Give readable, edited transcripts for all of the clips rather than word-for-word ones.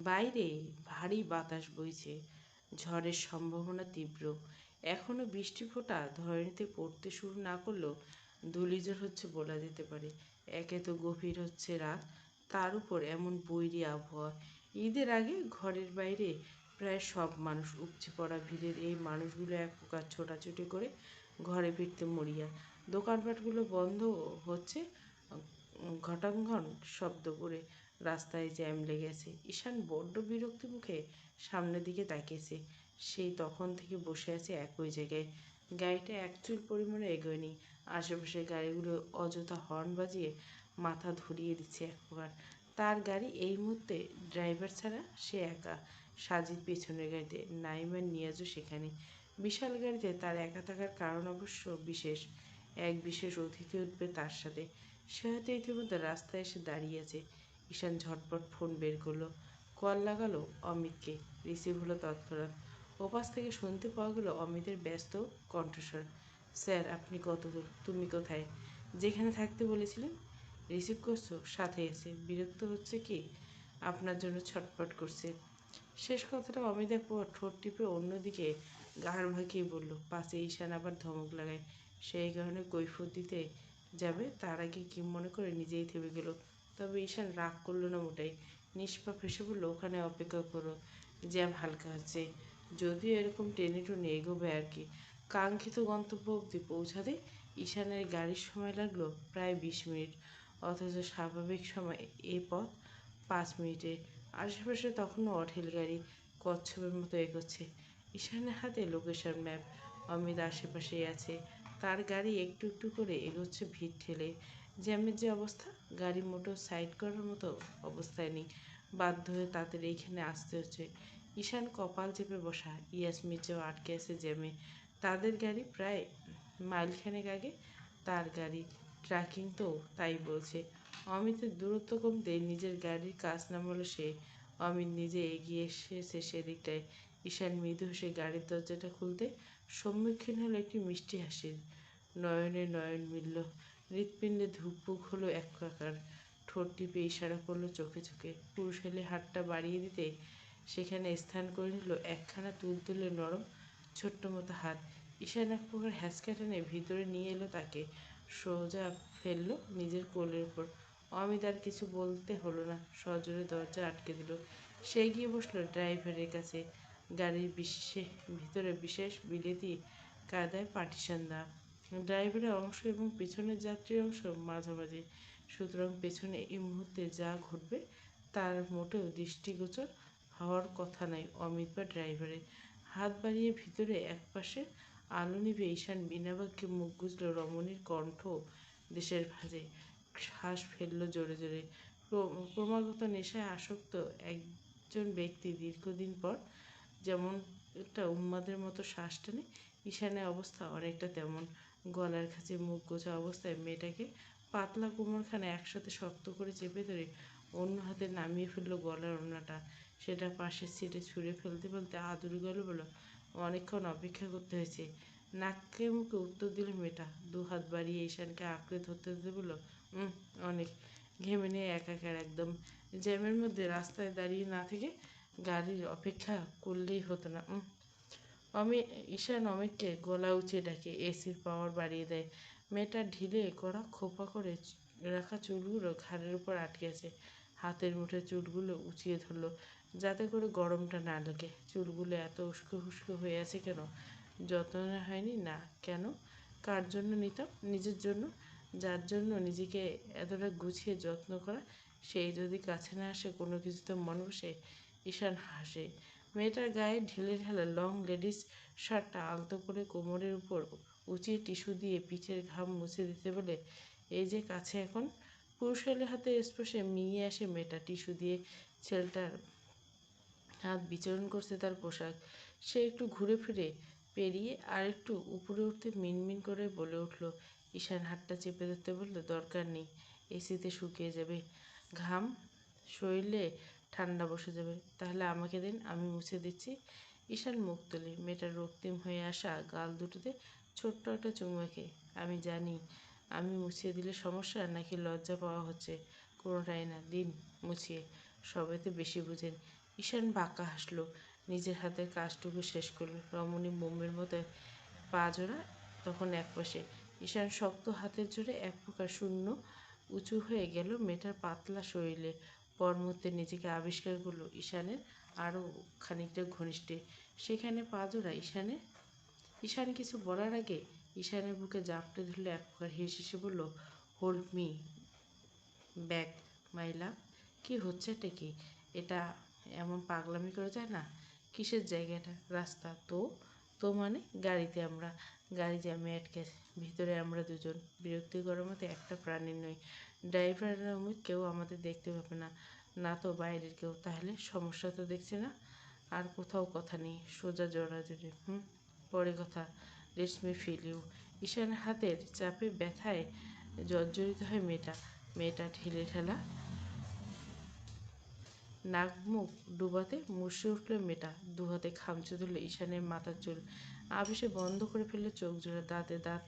বাইরে ভারী বাতাস বইছে, ঝড়ের সম্ভাবনা তীব্র। এখনো বৃষ্টি ফোঁটা ধরণীতে পড়তে শুরু না করলেও ধূলিঝড় হচ্ছে বলা যেতে পারে। একে তো গভীর হচ্ছে রাত, তার উপর এমন বৈরী আবহাওয়া। ঈদের আগে ঘরের বাইরে প্রায় সব মানুষ, উপচে পড়া ভিড়ের এই মানুষগুলো এক প্রকার ছোটাছুটি করে ঘরে ফিরতে মরিয়া। দোকানপাটগুলো বন্ধ হচ্ছে ঘটাঘন শব্দ করে। রাস্তায় জ্যাম লেগেছে। ঈশান বড্ড বিরক্তি মুখে সামনের দিকে তাকিয়েছে। সেই তখন থেকে বসে আছে একই জায়গায়। গাড়িটা এক চুল পরিমাণে এগোয়নি। আশেপাশের গাড়িগুলো অযথা হর্ন বাজিয়ে মাথা ধরিয়ে দিচ্ছে এক প্রকার। তার গাড়ি এই মুহূর্তে ড্রাইভার ছাড়া সে একা। সাজিদ পেছনের গাড়িতে, নাইম আর নিয়াজও সেখানে। বিশাল গাড়িতে তার একা থাকার কারণ অবশ্য বিশেষ। এক বিশেষ অতিথি উঠবে তার সাথে। সে হয়তো ইতিমধ্যে রাস্তায় এসে দাঁড়িয়ে আছে। ঈশান ঝটপট ফোন বের করলো। কল লাগালো অমিতকে। রিসিভ হলো তৎক্ষণাৎ। ওপাশ থেকে শুনতে পাওয়া গেল অমিতের ব্যস্ত কণ্ঠস্বর। স্যার, আপনি কতদূর? তুমি কোথায়? যেখানে থাকতে বলেছিলেন। রিসিভ করছো? সাথে এসে বিরক্ত হচ্ছে কি? আপনার জন্য ছটফট করছে। শেষ কথাটা অমিত এক প্রকার ঠোঁট টিপে অন্যদিকে ঘাড় ভাকিয়ে বলল। পাশে ঈশান আবার ধমক লাগায়। সেই কারণে কৈফিয়ত দিতে যাবে তার আগে কি মনে করে নিজেই থেমে গেল। তবে ঈশান রাগ করল না মোটেই। নিষ্পাপ হেসে বলল, ওখানে অপেক্ষা করো, জ্যাম হালকা হচ্ছে। যদিও এরকম টেনে টুনে এগোবে আর কি। কাঙ্ক্ষিত গন্তব্য অবধি পৌঁছাতে ঈশানের গাড়ির সময় লাগলো প্রায় 20 মিনিট, অথচ স্বাভাবিক সময় এ পথ 5 মিনিটে। আশেপাশে তখনও অঢেল গাড়ি কচ্ছপের মতো এগোচ্ছে। ঈশানের হাতে লোকেশন ম্যাপ। অমিত আশেপাশেই আছে। তার গাড়ি একটু একটু করে এগোচ্ছে ভিড় ঠেলে। জ্যামের যে অবস্থা, গাড়ি মোটর সাইড করার মতো অবস্থায় নেই। বাধ্য হয়ে তাদের এইখানে আসতে হচ্ছে। ঈশান কপাল চেপে বসা। ইয়াসমিনও আটকে আছে জ্যামে। তাদের গাড়ি প্রায় মাইলখানেক আগে। তার গাড়ি ট্র্যাকিং তো তাই বলছে। অমিতের দূরত্ব কমতে নিজের গাড়ির কাছ নামালো সে। অমিত নিজে এগিয়ে এসেছে সেদিকটায়। ঈশান মৃদু হেসে গাড়ির দরজাটা খুলতে সম্মুখীন হলো একটি মিষ্টি হাসির। নয়নে নয়ন মিলল। হৃৎপিণ্ডে ধুকপুক হলো একাকার। ঠোঁট টিপে ইশারা করলো চোখে চোখে। পুরুষালী হাতটা বাড়িয়ে দিতে সেখানে স্থান করে নিল একখানা তুলতুলে নরম ছোট্ট মতো হাত। ঈশান এক প্রকার হ্যাঁচকা টেনে ভিতরে নিয়ে এলো তাকে। সোজা ফেললো নিজের কোলের উপর। অমিত আর কিছু বলতে হলো না, সজোরে দরজা আটকে দিল। সে গিয়ে বসলো ড্রাইভারের কাছে। গাড়ির ভিতরে বিশেষ বিলেতি কায়দায় পার্টিশন দেওয়া। ড্রাইভারের অংশ এবং পেছনের যাত্রীর অংশ মাঝামাঝি। সুতরাং পেছনে এই মুহূর্তে যা ঘটবে তার মোটেও দৃষ্টিগোচর হওয়ার কথা নয় অমিত বা ড্রাইভারের। হাত বাড়িয়ে ভিতরে একপাশে আলো নিভে ঈশান বিনা বাক্যে মুখ গুজল রমণীর কণ্ঠ দেশের ভাঁজে। শ্বাস ফেললো জোরে জোরে। ক্রমাগত নেশায় আসক্ত একজন ব্যক্তি দীর্ঘদিন পর যেমন একটা উন্মাদের মতো শ্বাস টানে, ঈশানের অবস্থা অনেকটা তেমন। গলার কাছে মুখ গোছা অবস্থায় মেয়েটাকে পাতলা কোমরখানে একসাথে শক্ত করে চেপে ধরে অন্য হাতে নামিয়ে ফেললো গলার ওড়নাটা। সেটা পাশের সিটে ছুঁড়ে ফেলতে ফেলতে আদুরে গেল বলো, অনেকক্ষণ অপেক্ষা করতে হয়েছে। নাকে মুখে উত্তর দিল মেয়েটা। দুহাত বাড়িয়ে ঈশানকে আঁকড়ে ধরতে ধরতে বলল, অনেক। ঘেমে নিয়ে একাকার একদম। জ্যামের মধ্যে রাস্তায় দাঁড়িয়ে না থেকে গাড়ির অপেক্ষা করলেই হতো না। ঈশান অমিতকে গলা উঁচিয়ে ডাকে, এসির পাওয়ার বাড়িয়ে দেয়। মেয়েটা ঢিলে করা খোপা করে রাখা চুলগুলো ঘাড়ের উপর আটকে আছে। হাতের মুঠে চুলগুলো উঁচিয়ে ধরল যাতে করে গরমটা না লাগে। চুলগুলো এত উস্কো খুস্কো হয়ে আছে কেন? যত্ন নেওয়া হয়নি? না। কেন? কার জন্য নিতাম? নিজের জন্য। যার জন্য নিজেকে এতটা গুছিয়ে যত্ন করা, সেই যদি কাছে না আসে কোনো কিছুতে মন বসে। ঈশান হাসে। মেয়েটার গায়ে ঢিলে ঢালা লং লেডিস শার্টটা আলতো করে কোমরের উপর উঁচিয়ে টিস্যু দিয়ে পিঠের ঘাম মুছে দিতে বলে, এই যে কাছে এখন। পুরুষালী হাতের স্পর্শে মিলিয়ে আসে মেয়েটা। টিস্যু দিয়ে ছেলেটার হাত বিচরণ করছে তার পোশাক। সে একটু ঘুরে ফিরে পেরিয়ে আর একটু উপরে উঠতে মিনমিন করে বলে উঠল। ঈশান হাতটা চেপে ধরতে বলল, দরকার নেই, এসিতে শুকিয়ে যাবে। ঘাম শরীরে ঠান্ডা বসে যাবে। তাহলে আমাকে দিন, আমি মুছে দিচ্ছি। ঈশান মুখ তোলে। মেয়েটার রক্তিম হয়ে আসা গাল দুটোতে ছোট্ট একটা চুমু এঁকে। আমি জানি, আমি মুছিয়ে দিলে সমস্যা নাকি লজ্জা পাওয়া হচ্ছে? কোনোটাই না, দিন মুছিয়ে। সবাই তো বেশি বুঝেন। ঈশান বাঁকা হাসলো, নিজের হাতের কাজটুকু শেষ করলো। রমণী মোমের মতো পা জোড়া তখন একপাশে, ঈশান শক্ত হাতের জোরে এক প্রকার শূন্য উঁচু হয়ে গেল মেয়েটার পাতলা শরীরে। পর মুহূর্তে নিজেকে আবিষ্কার করলো ঈশানের আরও খানিকটা ঘনিষ্ঠে। সেখানে পা জোড়া ঈশান কিছু বলার আগে ঈশানের বুকে জাপটে ধরলে এক প্রকার হেসে বলল, হোল্ড মি ব্যাক মাই লাভ। কী হচ্ছেটা কি? এটা এমন পাগলামি করা যায় না। কিসের জায়গাটা? রাস্তা তো। তো মানে গাড়ি জ্যামে আটকে আছে, ভিতরে আমরা দুজন, বিরক্তি করার মতো একটা প্রাণী নই। ড্রাইভার অমিত কেউ আমাদের দেখতে পাবে না, না তো বাইরের কেউ। তাহলে সমস্যা তো দেখছি না। আর কোথাও কথা নেই, সোজা জড়াজড়ি। পরে কথা, লেটস মি ফিল ইউ। ঈশানের হাতের চাপে ব্যথায় জর্জরিত হয় মেয়েটা ঢিলে ঢালা নাক মুখ ডুবাতে মুষড়ে উঠল মেয়েটা। দুহাতে খামচে ধরল ঈশানের মাথার চুল। আবেশে বন্ধ করে ফেললো চোখ জোড়া, দাঁতে দাঁত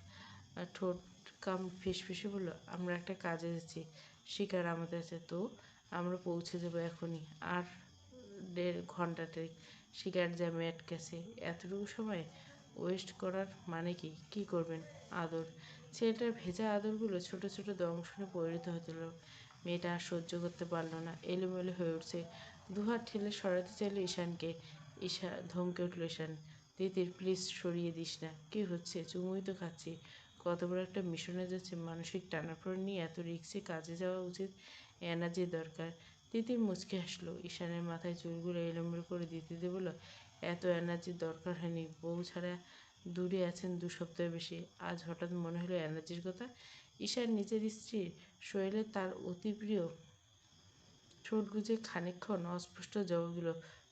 ঠোঁট কাম ফিসফিসে বলল, আমরা একটা কাজে যাচ্ছি, শিকার আমাদের আছে। তো আমরা পৌঁছে যাবো এখনই। আর 1.5 ঘন্টা শিকার জ্যামে আটকেছে। এতটুকু সময় ওয়েস্ট করার মানে কি? কী করবেন? আদর। ছেলেটার ভেজা আদরগুলো ছোট ছোট দংশনে পরিণত হতে লাগল। মেয়েটা আর সহ্য করতে পারল না, এলোমেলো হয়ে উঠছে। দুহাত ঠেলে সরাতে চাইল ঈশানকে। ধমকে উঠল ঈশান, তিতির প্লিজ সরিয়ে দিস না। কী হচ্ছে? চুমুই তো খাচ্ছি। কত বড় একটা মিশনে যাচ্ছে, মানসিক টানাপোড়েন নিয়ে এত রিস্কে কাজে যাওয়া উচিত? এনার্জি দরকার। তিতির মুচকে হাসলো, ঈশানের মাথায় চুলগুলো এলোমেলো করে দিতে দিয়ে বলল, এত এনার্জির দরকার হয়নি। বউ ছাড়া দূরে আছেন 2 সপ্তাহ বেশি, আজ হঠাৎ মনে হলো এনার্জির কথা। ঈশান নিজের স্ত্রীর শরীরে তার অতি প্রিয় ঠোঁট গুজে খানিকক্ষণ অস্পষ্ট জবাব দিল,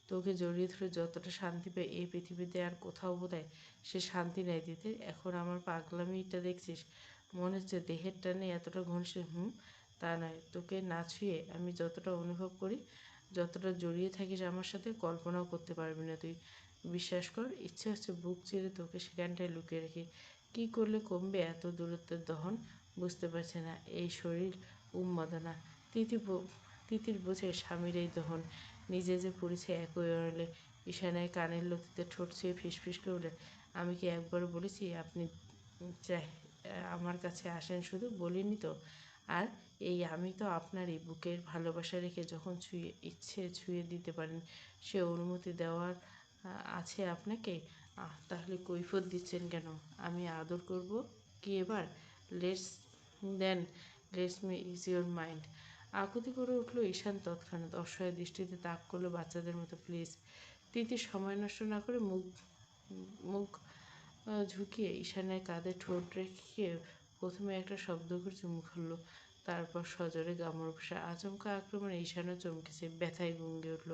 তোকে জড়িয়ে ধরে যতটা শান্তি পাই এই পৃথিবীতে আর কোথাও বোধহয় সে শান্তি নেই দিতে। এখন আমার পাগলামিটা দেখছিস? মনে হচ্ছে দেহের টানে এতটা ঘনিষ্ঠ? তা নয়। তোকে না ছুঁয়ে আমি যতটা অনুভব করি, যতটা জড়িয়ে থাকিস আমার সাথে, কল্পনাও করতে পারবি না তুই। বিশ্বাস কর, ইচ্ছে হচ্ছে বুক চিরে তোকে সেখানটায় লুকিয়ে রেখে। কী করলে কমবে এত দূরত্বের দহন? বুঝতে পারছে না এই শরীর উন্মাদনা। তিতির বোঝে স্বামীর এই দহন, নিজে যে পড়েছে একই অড়ালে। ঈশানের কানের লতিতে ঠোঁট ছুঁয়ে ফিসফিস করে বলে, আমি কি একবারও বলেছি আপনি চাই আমার কাছে আসেন? শুধু বলিনি তো। আর এই আমি তো আপনারই বুকের ভালোবাসা রেখে যখন ইচ্ছে ছুঁয়ে দিতে পারেন, সে অনুমতি দেওয়ার আছে আপনাকে। তাহলে কৈফিয়ত দিচ্ছেন কেন? আমি আদর করব কি এবার? Let's then let's me ease your mind. আকুতি করে উঠল ঈশান তৎক্ষণাৎ, অসহায় দৃষ্টিতে তাক করলো বাচ্চাদের মতো। প্লিজ। তিথি সময় নষ্ট না করে মুখ মুখ ঝুঁকিয়ে ঈশানের কাঁধে ঠোঁট রেখে প্রথমে একটা শব্দ করে চুমু খারল, তারপর সজোরে কামড় বসা। আচমকা আক্রমণে ঈশানও চমকেছে, ব্যথায় গুঙ্গে উঠল।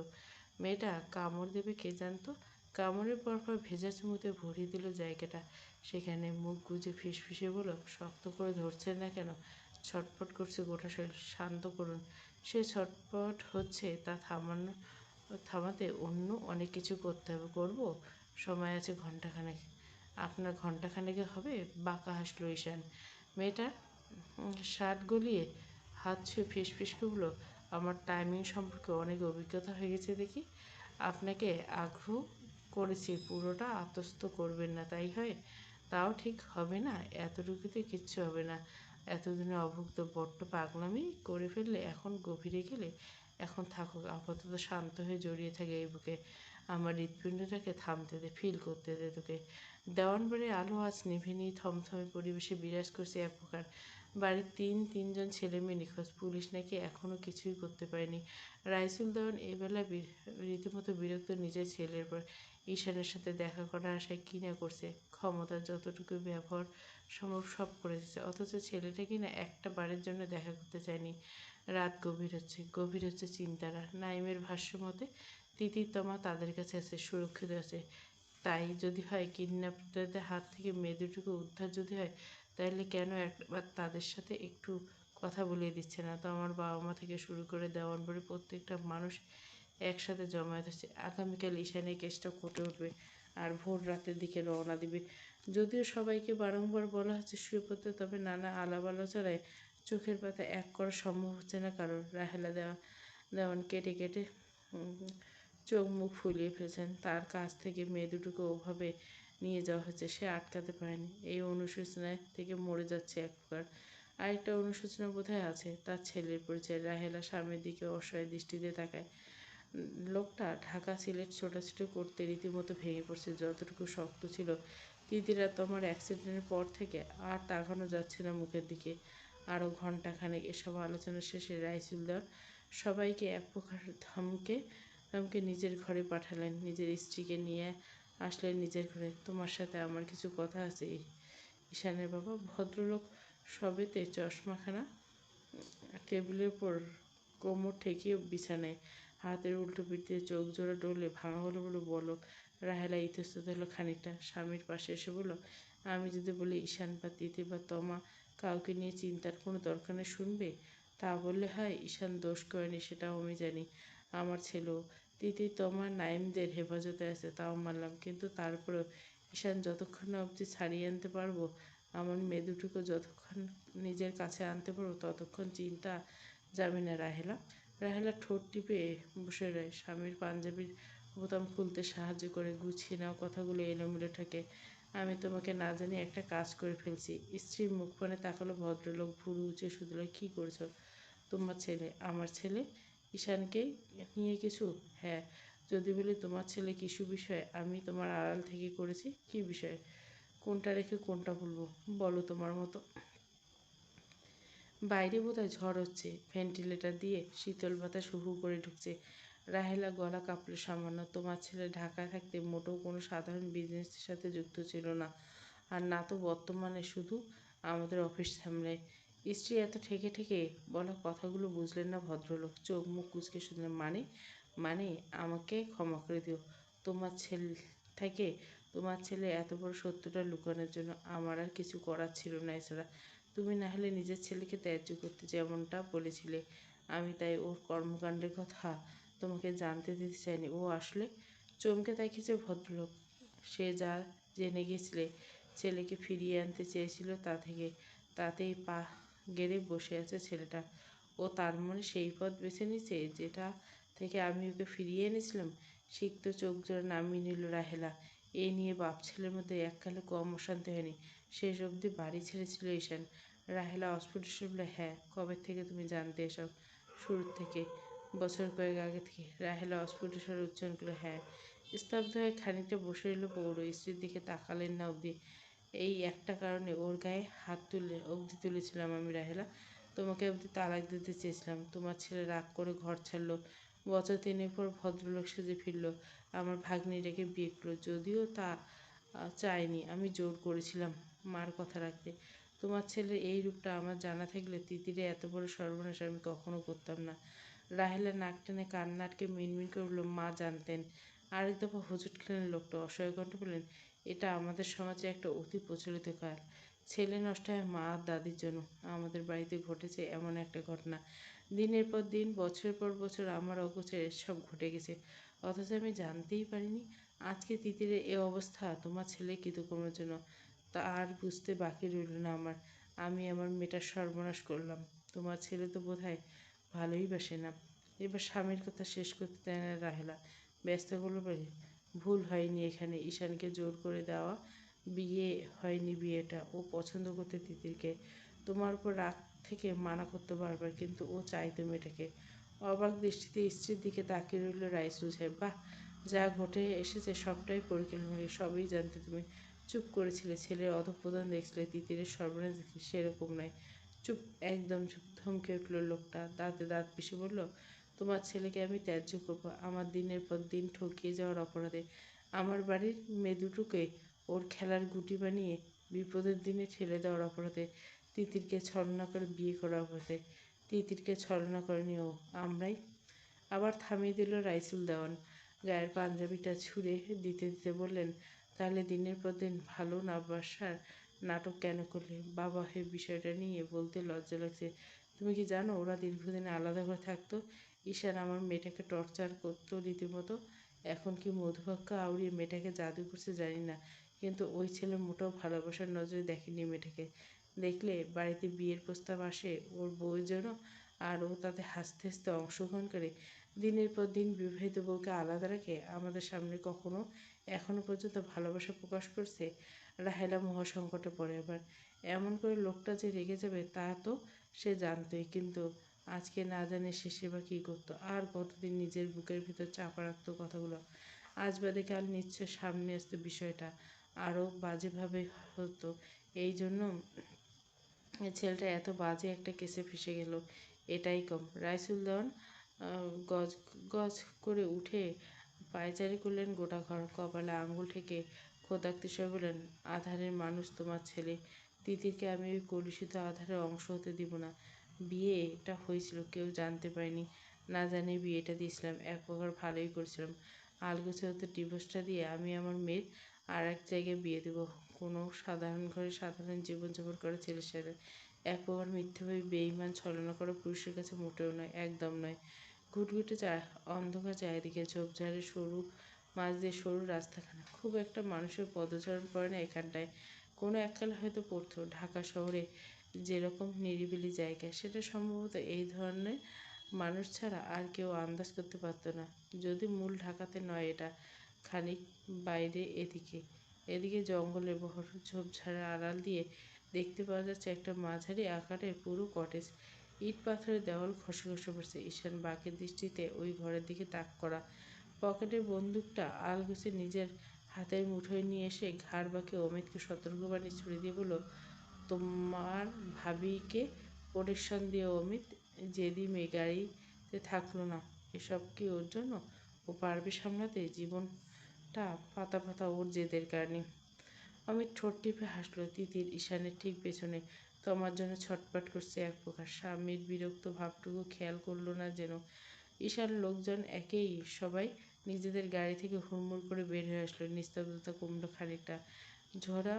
মেয়েটা কামড় দেবে কে জানতো? কামড়ের পরপর ভেজা চুমুতে ভরিয়ে দিল জায়গাটা। সেখানে মুখ গুজে ফিসফিসে বলল, শক্ত করে ধরছেন না কেন? ছটফট করছে গোটা শরীর। শান্ত করুন। সে ছটফট হচ্ছে তা থামাতে অন্য অনেক কিছু করতে হবে। করব? সময় আছে ঘন্টাখানেক। আপনার ঘন্টাখানেকে হবে? বাঁকা হাসল ঈশান। মেয়েটা শার্ট গলিয়ে হাত ছুঁয়ে ফিসফিস করল, আমার টাইমিং সম্পর্কে অনেক অভিজ্ঞতা হয়ে গেছে দেখি। আপনাকে আগ্রহ করেছি, পুরোটা আত্মস্থ করবেন না তাই হয়? তাও ঠিক হবে না। এতটুকুতে কিচ্ছু হবে না। এতদিনে অভুক্ত বড্ড পাগলামি করে ফেললে এখন গভীরে গেলে। এখন থাকুক, আপাতত শান্ত হয়ে জড়িয়ে থাকে এই বুকে। আমার হৃৎপিণ্ডটাকে থামতে দে, ফিল করতে দে তোকে। দেওয়ানবাড়ির আলো আজ নিভেনি, থমথমে পরিবেশে বিরাজ করছে এক প্রকার। বাড়ির তিনজন ছেলে মেয়ে নিখোঁজ, পুলিশ নাকি এখনও কিছুই করতে পারেনি। রাইসুল দেওয়ান এবেলা রীতিমতো বিরক্ত নিজের ছেলের পর। ঈশানের সাথে দেখা করার আশায় কী না করছে, ক্ষমতার যতটুকু ব্যবহার সম্ভব সব করে দিচ্ছে, অথচ ছেলেটা কিনা একটা বারের জন্য দেখা করতে চায়নি। রাত গভীর হচ্ছে চিন্তারা। নাইমের ভাষ্য মতে তিতির তমা তাদের কাছে আছে, সুরক্ষিত আছে। তাই যদি হয়, কিডন্যাপারদের হাত থেকে মেয়ে দুটোকে উদ্ধার যদি হয়, তাহলে কেন একবার তাদের সাথে একটু কথা বলিয়ে দিচ্ছে না? তো আমার বাবা মা থেকে শুরু করে দেওয়ানবাড়ির প্রত্যেকটা মানুষ একসাথে জমায়েত হচ্ছে। আগামীকাল ঈশান এই কেসটা কোর্টে উঠবে আর ভোর রাতের দিকে রওনা দিবে। যদিও সবাইকে বারংবার বলা হচ্ছে শুয়ে পড়তে, তবে নানা আলাপ আলোচনায় চোখের পাতা এক করা সম্ভব হচ্ছে না কারোর। রাহেলা দেওয়ান কেটে কেটে চোখ মুখ ফুলিয়ে ফেলেছেন। তার কাছ থেকে মেয়ে দুটোকে ওভাবে নিয়ে যাওয়া হচ্ছে, সে আটকাতে পারেনি। এই অনুশোচনায় থেকে মরে যাচ্ছে এক প্রকার। আরেকটা অনুশোচনা বোধহয় আছে, তার ছেলের পরিচয়। রাহেলা স্বামীর দিকে অসহায় দৃষ্টিতে তাকায়। লোকটা ঢাকা সিলেট ছোটাছুটি করতে রীতিমতো ভেঙে পড়ছে। যতটুকু শক্ত ছিল তিতিরা তোমার অ্যাক্সিডেন্টের পর থেকে আর তাকানো যাচ্ছে না মুখের দিকে। আরও ঘণ্টাখানেক এসব আলোচনা শেষে রাইসুলদার সবাইকে এক প্রকার ধমকে ধমকে নিজের ঘরে পাঠালেন। নিজের স্ত্রীকে নিয়ে আসলেন নিজের ঘরে। তোমার সাথে আমার কিছু কথা আছে ঈশানের বাবা। ভদ্রলোক সবেতে চশমাখানা টেবিলের উপর কোমর ঠেকিয়ে বিছানায় হাতের উল্টো পিঠ দিয়ে চোখ জোড়া ডলে ভাঙা হলো বলে বলল। রাহেলা ইতস্তত হলো খানিকটা। স্বামীর পাশে এসে বলল, আমি যদি বলি ঈশান বা তিথি বা তমা কাউকে নিয়ে চিন্তার কোনো দরকার নেই, শুনবে? তা বললে হয়? ঈশান দোষ করেনি সেটাও আমি জানি। আমার ছেলেও তিথি তমা নাইমদের হেফাজতে আছে, তাও মানলাম। কিন্তু তারপরেও ঈশান যতক্ষণ না অবধি ছাড়িয়ে আনতে পারবো, আমার মেয়ে দুটোকে যতক্ষণ নিজের কাছে আনতে পারবো, ততক্ষণ চিন্তা যাবে না। রাহেলা রাহেলা ঠোঁট টিপে বসে রয়। স্বামীর পাঞ্জাবির বোতাম খুলতে সাহায্য করে। গুছিয়ে নেওয়া কথাগুলো এলোমেলো থাকে। আমি তোমাকে না জানি একটা কাজ করে ফেলছি। স্ত্রীর মুখপানে তাকালো ভদ্রলোক। ভুরু উঁচে শুধল, কী করেছ? তোমার ছেলে। আমার ছেলে? ঈশানকে নিয়ে কিছু? হ্যাঁ, যদি বলি তোমার ছেলে কিছু বিষয় আমি তোমার আড়াল থেকে করেছি। কী বিষয়? কোনটা রেখে কোনটা বলবো? বলো তোমার মতো। বাইরে বোধহয় ঝড় হচ্ছে। ভেন্টিলেটর দিয়ে শীতল বাতাস হু হু করে ঢুকছে। রাহেলা গলা কাঁপল সামান্য। তোমার ছেলে ঢাকায় থাকতে মোটেও কোনো সাধারণ বিজনেসের সাথে যুক্ত ছিল না, আর না তো বর্তমানে শুধু আমাদের অফিস সামলায়। স্ত্রী এত ঠেকে ঠেকে বলা কথাগুলো বুঝলেন না ভদ্রলোক। চোখ মুখ কুঁচকে শুনলেন। মানে? মানে আমাকে ক্ষমা করে দিও। তোমার ছেলে থেকে তোমার ছেলে এত বড় সত্যটা লুকানোর জন্য আমার আর কিছু করার ছিল না এছাড়া। তুমি না হলে নিজের ছেলেকে ত্যায্য করতে, যেমনটা বলেছিলে। আমি তাই ওর কর্মকাণ্ডের কথা তোমাকে জানতে দিতে চাইনি। ও আসলে চমকে তাকিয়েছে ভদ্রলোক। সে যা জেনে গিয়েছিলে ছেলেকে ফিরিয়ে আনতে চেয়েছিল, তা থেকে তাতেই পা গেড়ে বসে আছে ছেলেটা। ও তার মানে সেই পথ বেছে নিয়েছে যেটা থেকে আমি ওকে ফিরিয়ে এনেছিলাম। সিক্ত চোখ জোড়া নামিয়ে নিল রাহেলা। এ নিয়ে বাপ ছেলের মধ্যে এককালে কম অশান্তি হয়নি। শেষ অবধি বাড়ি ছেড়েছিল ঈশান। রাহেলা অস্ফুট বলল, হ্যাঁ। কবে থেকে তুমি জানতে এসব? শুরুর থেকে। বছর কয়েক আগে থেকে। রাহেলা অস্ফুট স্বরে উচ্চারণ করল, হ্যাঁ। স্তব্ধ হয়ে খানিকটা বসে রইল পৌর। স্ত্রীর দিকে তাকালেন না অবধি। এই একটা কারণে ওর গায়ে হাত অবধি তুলেছিলাম আমি রাহেলা। তোমাকে অবধি তালাক দিতে চেয়েছিলাম। তোমার ছেলে রাগ করে ঘর ছাড়লো। বছর তিনেক পর ভদ্রলোক সেজে ফিরল। আমার ভাগ্নি রেখে বিয়ে করলো। যদিও তা চায়নি, আমি জোর করেছিলাম মার কথা রাখতে। তোমার ছেলের এই রূপটা আমার জানা থাকলে তিতিরে এত বড় সর্বনাশ আমি কখনো করতাম না। রাহেলা নাক টেনে কান্না আটকে মিনমিন করে বলল, মা জানতেন? আরেক দফা হোঁচট খেলেন লোকটা। অসহায় কণ্ঠে বললেন, এটা আমাদের সমাজে একটা অতি প্রচলিত কাল। ছেলে নষ্ট হয় মা আর দাদির জন্য। আমাদের বাড়িতে ঘটেছে এমন একটা ঘটনা। দিনের পর দিন, বছরের পর বছর আমার অগোচরে সব ঘটে গেছে, অথচ আমি জানতেই পারিনি। আজকে তিতিরের এ অবস্থা তোমার ছেলের কৃতকর্মের জন্য। তা আর বুঝতে বাকি রইল না আমার। আমি আমার মেয়েটার সর্বনাশ করলাম। তোমার ছেলে তো বোধহয় ভালোই বাসে না। এবার স্বামীর কথা শেষ করতে দেয় না রাহেলা। ব্যস্ত করলো বলে, ভুল হয়নি এখানে। ঈশানকে জোর করে দেওয়া বিয়ে হয়নি। বিয়েটা ও পছন্দ করতে তিতিরকে। তোমার উপর রাগ থেকে মানা করতে বারবার, কিন্তু ও চাইতো মেয়েটাকে। অবাক দৃষ্টিতে স্ত্রীর দিকে তাকিয়ে রইল রাইসুল সাহেব। বাহ, যা ঘটে এসেছে সবটাই পরিকল্পনা। সবই জানতে তুমি। চুপ করেছিলে, ছেলের অধঃপতন দেখছিলে, তিতিরের সর্বনাশ দেখছিলে। সেরকম নয়। চুপ, একদম চুপ। ধমকে উঠল লোকটা। দাঁতে দাঁত পিষে বলল, তোমার ছেলেকে আমি ত্যায্য করবো আমার দিনের পর দিন ঠকিয়ে যাওয়ার অপরাধে, আমার বাড়ির মেয়ে দুটোকে ওর খেলার গুটি বানিয়ে বিপদের দিনে ঠেলে দেওয়ার অপরাধে, তিতিরকে ছলনা করে বিয়ে করার অপরাধে। তিতিরকে ছলনা করেনি ও, আমরাই। আবার থামিয়ে দিল রাইসুল দেওয়ান। গায়ের পাঞ্জাবিটা ছুঁড়ে দিতে দিতে বললেন, তাহলে দিনের পর দিন ভালো না বাসার নাটক কেন করলে? বাবা হয়ে বিষয়টা নিয়ে বলতে লজ্জা লাগছে। তুমি কি জানো ওরা দীর্ঘদিন আলাদা করে থাকতো? ঈশান আমার মেয়েটাকে টর্চার করতো রীতিমতো। এখন কি মধুবাক্য আউড়িয়ে মেয়েটাকে জাদু করছে জানি না, কিন্তু ওই ছেলে মোটেও ভালোবাসার নজরে দেখেনি মেয়েটাকে। দেখলে বাড়িতে বিয়ের প্রস্তাব আসে ওর বউয়ের জন্য, আর ও তাতে হাসতে হাসতে অংশগ্রহণ করে। দিনের পর দিন বিবাহিত বউকে আলাদা রাখে, আমাদের সামনে কখনো এখনো পর্যন্ত ভালোবাসা প্রকাশ করছে? রাহেলা মহাসংকটে পড়ে এবার। এমন করে লোকটা যে রেগে যাবে তা তো সে জানতই, কিন্তু আজকে না জানে শেষে বা কী করতো, আর কতদিন নিজের বুকের ভিতর চাপা রাখতো কথাগুলো। আজ বাদে কাল নিশ্চয় সামনে আসতো বিষয়টা, আরও বাজেভাবে হতো। এই জন্য ছেলেটা এত বাজে একটা কেসে ফেসে গেল, এটাই কম। রাইসুল দেওয়ান গজ গজ করে উঠে পায়চারি করলেন গোটা ঘর, কপালে আঙুল ঠেকে খোদাক্তি সহ বললেন, আধারের মানুষ তোমার ছেলে। তিতিরকে আমি ওই কলুষিত আধারের অংশ হতে দিব না। বিয়েটা হয়েছিল কেউ জানতে পারেনি, না জানি বিয়েটা দিয়েছিলাম, এক প্রকার ভালোই করেছিলাম। আলগোছে হতে ডিভোর্সটা দিয়ে আমি আমার মেয়ের আর এক জায়গায় বিয়ে দেবো, কোনো সাধারণ ঘরে সাধারণ জীবনযাপন করা ছেলের সাথে। এক প্রকার মিথ্যাভাবে বেঈমান ছলনা করা পুরুষের কাছে মোটেও নয়, একদম নয়। ঘুটঘুটে অন্ধকার চারিদিকে, ঝোপঝাড়ের সরু মাঝ দিয়ে সরু রাস্তাখানা, খুব একটা মানুষের পদচারণ করে না এখানটায়। কোনো এককালে হয়তো পড়তো। ঢাকা শহরে যেরকম নিরিবিলি জায়গা, সেটা সম্ভবত এই ধরনের মানুষ ছাড়া আর কেউ আন্দাজ করতে পারত না। যদি মূল ঢাকাতে নয়, এটা খানিক বাইরে, এদিকে এদিকে জঙ্গলের বহর ঝোপঝাড়ের আড়াল দিয়ে দেখতে পাওয়া যাচ্ছে একটা মাঝারি আকারের পুরো কটেজ। ইট পাথরের দেওয়াল খসে খসে পড়ছে। ঈশান বাকের দৃষ্টিতে ওই ঘরের দিকে তাক করা। পকেটের বন্দুকটা আলগোছে নিজের হাতের মুঠোয় নিয়ে এসে ঘাড় বাঁকিয়ে অমিতকে সতর্কবাণী ছুড়ে দিয়ে বলল, তোমার ভাবিকে প্রোটেকশন দিও অমিত। যেদি মেয়ে গাড়িতে থাকলো না, এসব কি ওর জন্য? ও পারবে সামলাতে? জীবনটা পাতা পাতা ওর জেদের কারণে। অমিত ঠোঁট টিপে হাসল। তিতির ঈশানের ঠিক পেছনে তোমার জন্য ছটপট করছে এক প্রকার। স্বামীর বিরক্ত ভাবটুকু খেয়াল করলো না যেন। ঈশান লোকজন একেই সবাই নিজেদের গাড়ি থেকে হুড়মুড় করে বের হয়ে আসলো। নিস্তব্ধতা কমলো খানিকটা। ঝরা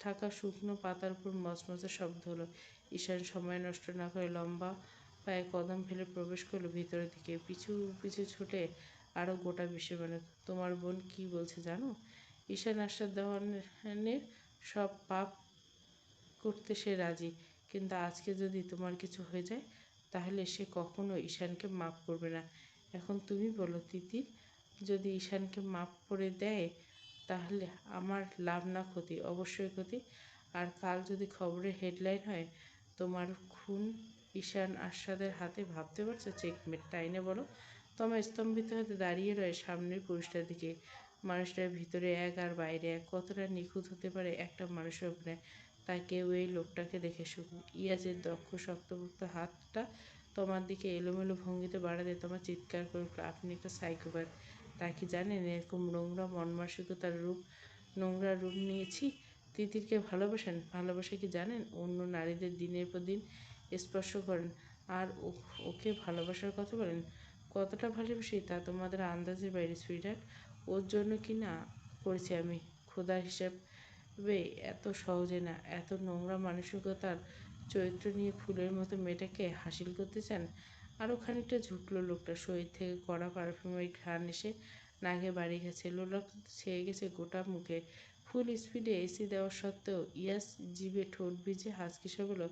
থাকা শুকনো পাতার উপর মচমচে শব্দ হলো। ঈশান সময় নষ্ট না করে লম্বা পায়ে কদম ফেলে প্রবেশ করলো ভিতরের দিকে। পিছু পিছু ছুটে আরও গোটা বিশ্বে মানে, তোমার বোন কি বলছে জানো? ঈশান আশ্বাস দেওয়ানের সব পাপ করতে সে রাজি, কিন্তু আজকে যদি তোমার কিছু হয়ে যায় তাহলে সে কখনো ঈশানকে মাফ করবে না। এখন তুমি বলো তিতির, যদি ঈশানকে মাফ করে দেয় তাহলে আমার লাভ না ক্ষতি? অবশ্যই ক্ষতি। আর কাল যদি খবরের হেডলাইন হয় তোমার খুন ঈশান আসাদের হাতে, ভাবতে পারছো? চেকমেট, তাই না বলো? তোমার স্তম্ভিত হতে দাঁড়িয়ে রয় সামনের পুরুষটার দিকে। মানুষটার ভিতরে এক আর বাইরে এক, কতটা নিখুঁত হতে পারে একটা মানুষের উপরে তা কেউ এই লোকটাকে দেখে শুনুন। ইয়াজের দক্ষ শক্তপোক্ত হাতটা তোমার দিকে এলোমেলো ভঙ্গিতে বাড়াতে তোমার চিৎকার করে উঠল, আপনি একটা সাইকোপ্যাথ। তা কি জানেন এরকম নোংরা মনমানসিকতার নোংরা রূপ নিয়েছি? তিতিরকে ভালোবাসেন? ভালোবাসা কি জানেন? অন্য নারীদের দিনের পর দিন স্পর্শ করেন আর ওকে ভালোবাসার কথা বলেন। কতটা ভালোবাসি তা তোমাদের আন্দাজের বাইরে সুইটহার্ট। ওর জন্য কি না করেছি আমি, খোদার হিসাবে এত সহজে না। এত নোংরা মানসিকতার চরিত্র নিয়ে ফুলের মতো মেয়েটাকে হাসিল করতে চান? আরও খানিকটা ঝুঁকলো লোকটা। শরীর থেকে কড়া পারফিউমের ঘ্রাণ এসে নাকে বাড়ি গেছে, লোলাক্ত ছেয়ে গেছে গোটা মুখে। ফুল স্পিডে এসি দেওয়া সত্ত্বেও ইয়াস জিভে ঠোঁট ভিজে হাসকিসে বলল,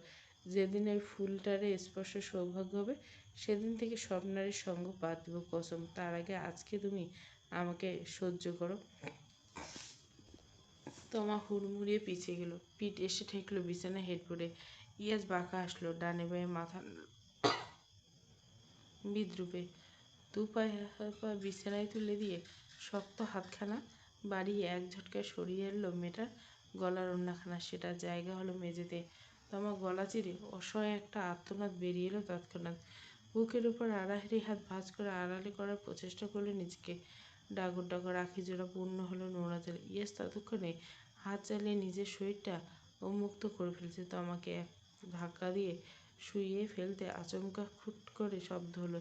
যেদিন ওই ফুলটারে স্পর্শ সৌভাগ্য হবে সেদিন থেকে সব নারীর সঙ্গ বাদ দেব কসম। তার আগে আজকে তুমি আমাকে সহ্য করো। তোমা হুড়মুড়িয়ে পিছিয়ে গেল, পিঠ এসে ঠেকলো বিছানায় হেডবোর্ডে। ইয়াস বাঁকা আসলো, ডানে বাঁয়ে মাথা বিদ্রুপে। দু পা বিছানায় তুলে দিয়ে শক্ত হাতখানা বাড়িয়ে এক ঝটকায় সরিয়ে এলো মেয়েটার গলার ওড়নাখানা। সেটার জায়গা হলো মেঝেতে। তোমার গলা চিরে অসহায় একটা আর্তনাদ বেরিয়ে এলো তৎক্ষণাৎ। বুকের উপর আড়াআড়ি হাত ভাঁজ করে আড়ালে করার প্রচেষ্টা করলো নিজেকে। ডাগর ডাগর আখি জোড়া পূর্ণ হলো নোংরা জলে। ইয়েস ততক্ষণে হাত চালিয়ে নিজের শরীরটা উন্মুক্ত করে ফেলছে। তোমাকে এক ধাক্কা দিয়ে শুইয়ে ফেলতে আচমকা খুট করে শব্দ হলো।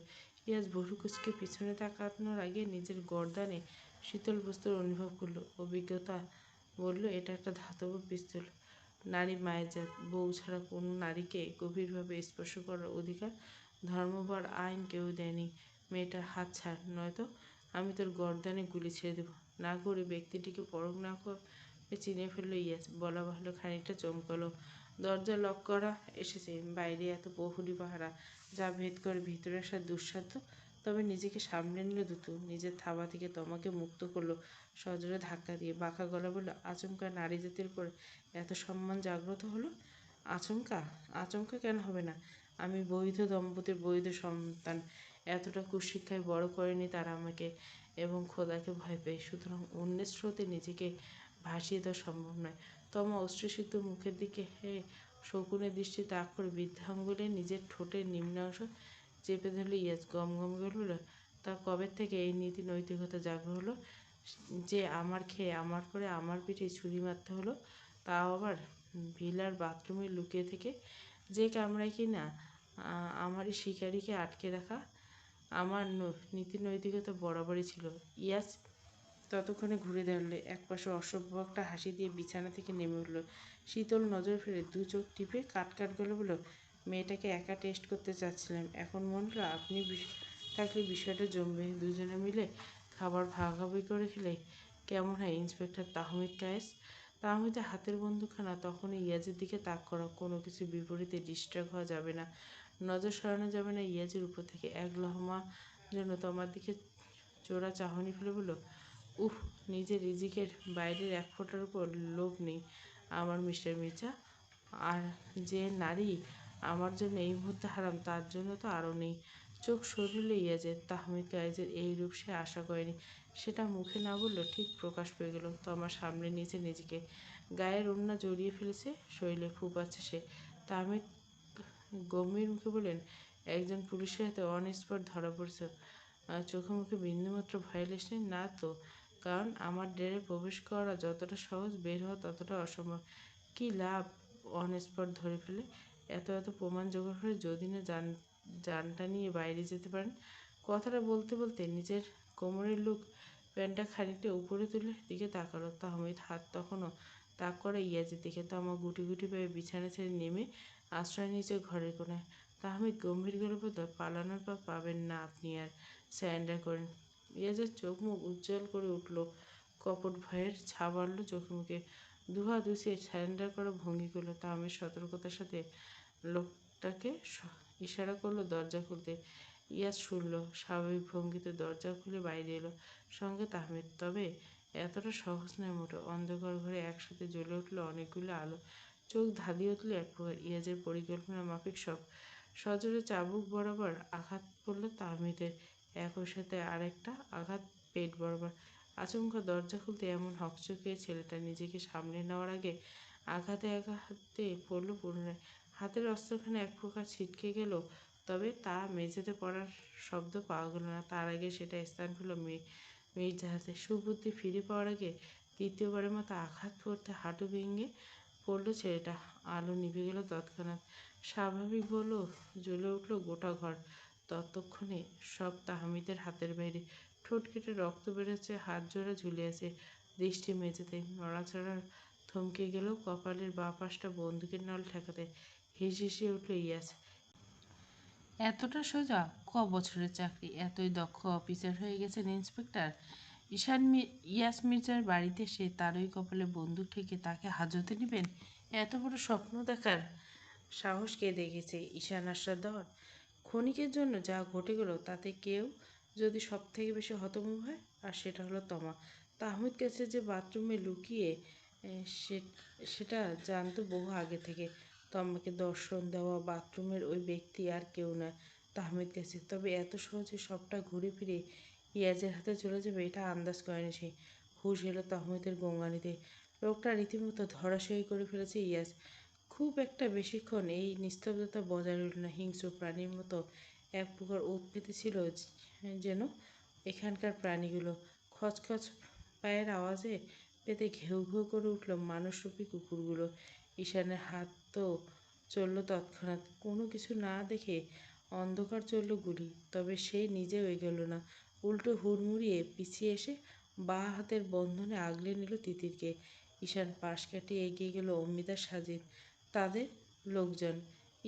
ইয়াস ভুরু কুঁচকে পিছনে তাকানোর আগে নিজের গর্দানে শীতল বস্তুর অনুভব করলো। অভিজ্ঞতা বলল এটা একটা ধাতব পিস্তল। নারী মায়ের জাত, বউ ছাড়া কোনো নারীকে গভীরভাবে স্পর্শ করার অধিকার ধর্মবর আইন কেউ দেয়নি। মেয়েটার হাত ছাড়, নয়তো আমি তোর গর্দানে গুলি ছেড়ে দেবো। না করে ব্যক্তিটিকে পরখ না করে চিনে ফেললো ইয়াস। বলা বাহুল্য খানিকটা চমকালো। দরজা লক করা এসেছে, বাইরে এত প্রহরী পাহারা, যা ভেদ করে ভিতরে আসার দুঃসাধ্য। তবে নিজেকে সামলে নিল দ্রুত। নিজের থাবা থেকে তমাকে মুক্ত করলো সজোরে ধাক্কা দিয়ে। বাঁকা গলা বলল, আচমকা নারী জাতির উপর এত সম্মান জাগ্রত হলো? আচমকা? আচমকা কেন হবে না? আমি বৈধ দম্পতির বৈধ সন্তান। এতটা কুশিক্ষায় বড় করেনি তারা আমাকে, এবং খোদাকে ভয় পাই। সুতরাং অন্যের স্রোতে নিজেকে ভাসিয়ে দেওয়া সম্ভব নয়। তমা অশ্রুসিক্ত মুখের দিকে শকুনের দৃষ্টি তাক করে বৃদ্ধাঙ্গুলে নিজের ঠোঁটের নিম্নাংশ চেপে ধরল ইয়াস। গম গম করে বলল, তা কবে থেকে এই নীতি নৈতিকতা জাগ্রত হলো যে আমার খেয়ে আমার করে আমার পিঠে ছুরি মারতে হলো, তাও আবার ভিলার বাথরুমে লুকিয়ে থেকে? যে কামরায় কিনা আমারই শিকারীকে আটকে রাখা? আমার নীতি নৈতিকতা বরাবরই ছিল। ইয়াস ততক্ষণে ঘুরে দাঁড়ালে, একপাশে অসভ্য একটা হাসি দিয়ে বিছানা থেকে নেমে উঠল। শীতল নজর ফেলে দু চোখ টিপে কাট কাট গলে বলল, মেয়েটাকে একা টেস্ট করতে চাচ্ছিলাম, এখন মনে হলো আপনি থাকলে বিষয়টা জমবে। দুজনে মিলে খাবার ভাগাভাগি করে খেলে কেমন হয় ইন্সপেক্টর তাহমিদ কায়েস? তাহমিদের হাতের বন্দুকখানা তখনই ইয়াজের দিকে তাক করা। কোনো কিছু বিপরীতে ডিস্ট্রাক্ট হওয়া যাবে না, নজর সরানো যাবে না ইয়াজের উপর থেকে। এক লহমা জন্য তোমার দিকে চোরা চাহনি ফেলে বলল, উহ, নিজের রিজিকের বাইরের এক ফোঁটার উপর লোভ নেই আমার মিস্টার মির্জা। আর যে নারী আমার জন্য এই মুহূর্তে হারাম, তার জন্য তো আরও নেই। চোখ সরিল ইয়াজের। তাহমিদ কায়েজের এই রূপ সে আশা করেনি। সেটা মুখে না বললেও ঠিক প্রকাশ পেয়ে গেল। তমা সামনে নিয়েছে নিজেকে, গায়ের ওড়না জড়িয়ে ফেলেছে শরীরে, ফুপাচ্ছে সে। তাহমিদ গম্ভীর মুখে বললেন, একজন পুলিশের হাতে অন স্পট ধরা পড়েছ, চোখে মুখে বিন্দুমাত্র ভয় লেসনি না তো? কারণ আমার ডেরে প্রবেশ করা যতটা সহজ, বের হওয়া ততটা অসম্ভব। কী লাভ অন স্পট ধরে ফেলে? এত এত প্রমাণ জোগাড় করে যদি না জানটা নিয়ে বাইরে যেতে পারেন। কথাটা বলতে বলতে নিজের কোমরের লুক প্যান্টটা খানিকটা উপরে তুলে দিকে তাকালো। তাহমিদ হাত তখনও তাক করে ইয়াজের দিকে। তমা গুটি গুটি পায়ে বিছানা ছেড়ে নেমে আশ্রয় নিয়েছে ঘরের কোনায়। তাহমিদ গম্ভীর গলা বলল, পালানোর পা পাবেন না আপনি আর স্যারেন্ডার করেন। ইয়াজের চোখ মুখ উজ্জ্বল করে উঠল, কপট ভয়ের ছাপ আনল চোখে মুখে। দুহাত উঁচিয়ে স্যারেন্ডার করার ভঙ্গি করল। তাহমিদ সতর্কতার সাথে লোকটাকে ইশারা করলো দরজা খুলতে। ইয়াজ শুনল, স্বাভাবিক ভঙ্গিতে দরজা খুলে বাইরে এলো, সঙ্গে তাহমিদ। তবে এতটা সহজ নয় মোটো। অন্ধকার ঘরে একসাথে জ্বলে উঠল অনেকগুলো আলো। চোখ ধাঁধিয়ে উঠল এক প্রকার। ইয়াজের পরিকল্পনা মাফিক সব। সজোরে চাবুক বরাবর আঘাত পড়ল তাহমিদের, একই সাথে আরেকটা আঘাত পেট বরাবর। আচমকা দরজা খুলতে এমন হকচকিয়ে ছেলেটা নিজেকে সামলে নেওয়ার আগে আঘাতে আঘাতে পড়ল পুনরায়। হাতের অস্ত্রখানা এক প্রকার ছিটকে গেল, তবে তা মেঝেতে পড়ার শব্দ পাওয়া গেল না। তার আগে সেটা স্থান পেল মির্জাহাতে। সুবুদ্ধি ফিরে পাওয়ার আগে তৃতীয়বারের মতো আঘাত পড়তে হাঁটু ভেঙে পড়ল ছেলেটা। আলো নিভে গেল তৎক্ষণাৎ। স্বাভাবিক বলল জ্বলে উঠল গোটা ঘর। ততক্ষণে সব তাহমিদের হাতের বাইরে। ঠোঁট কেটে রক্ত বেরোচ্ছে, হাত জোড়া ঝুলে আছে, দৃষ্টি মেঝেতে। নড়াচড়া থমকে গেল কপালের বাঁ পাশটা বন্দুকের নল ঠেকাতে। হিসিয়ে উঠল ইয়াস। এতটা সোজা? বছরের চাকরি, এতই দক্ষ অফিসার হয়ে গেছেন ইন্সপেক্টর। ইয়াস মির্জার বাড়িতে সে তারই কপালে বন্দুক ঠেকে তাকে হাজতে নেবেন? এত বড় স্বপ্ন দেখার সাহস কে দেখেছে ঈশান আশ্বাস দেওয়ার? ক্ষণিকের জন্য যা ঘটে গেল তাতে কেউ যদি সব থেকে বেশি হতভম্ব হয়, আর সেটা হলো তমা। তাহমিদ কাছে যে বাথরুমে লুকিয়ে সেটা জানতো বহু আগে থেকে। তমাকে দর্শন দেওয়া বাথরুমের ওই ব্যক্তি আর কেউ নয়, তাহমিদ কাছে। তবে এত সহজে সবটা ঘুরে ফিরে ইয়াজের হাতে চলে যাবে এটা আন্দাজ করেনি সে। হুঁশ এলো তাহমিদের গোঙানিতে। লোকটা রীতিমতো ধরাশায়ী করে ফেলেছে ইয়াজ। খুব একটা বেশিক্ষণ এই নিস্তব্ধতা বজায় রইল না। হিংস্র প্রাণীর মতো এক প্রকার ওঁত পেতেছিল যেন এখানকার প্রাণীগুলো। খচখচ পায়ের আওয়াজে পেতে ঘেউ ঘেউ করে উঠল মানুষরূপী কুকুরগুলো। ঈশানের হাত তো চলল তৎক্ষণাৎ। কোনো কিছু না দেখে অন্ধকার চলল গুলি। তবে সে নিজেও এগোল না, উল্টো হুড়মুড়িয়ে পিছিয়ে এসে বাঁ হাতের বন্ধনে আগলে নিল তিতিরকে। ঈশান পাশ কাটিয়ে এগিয়ে গেল অমিতার সাজিদ তাদের লোকজন।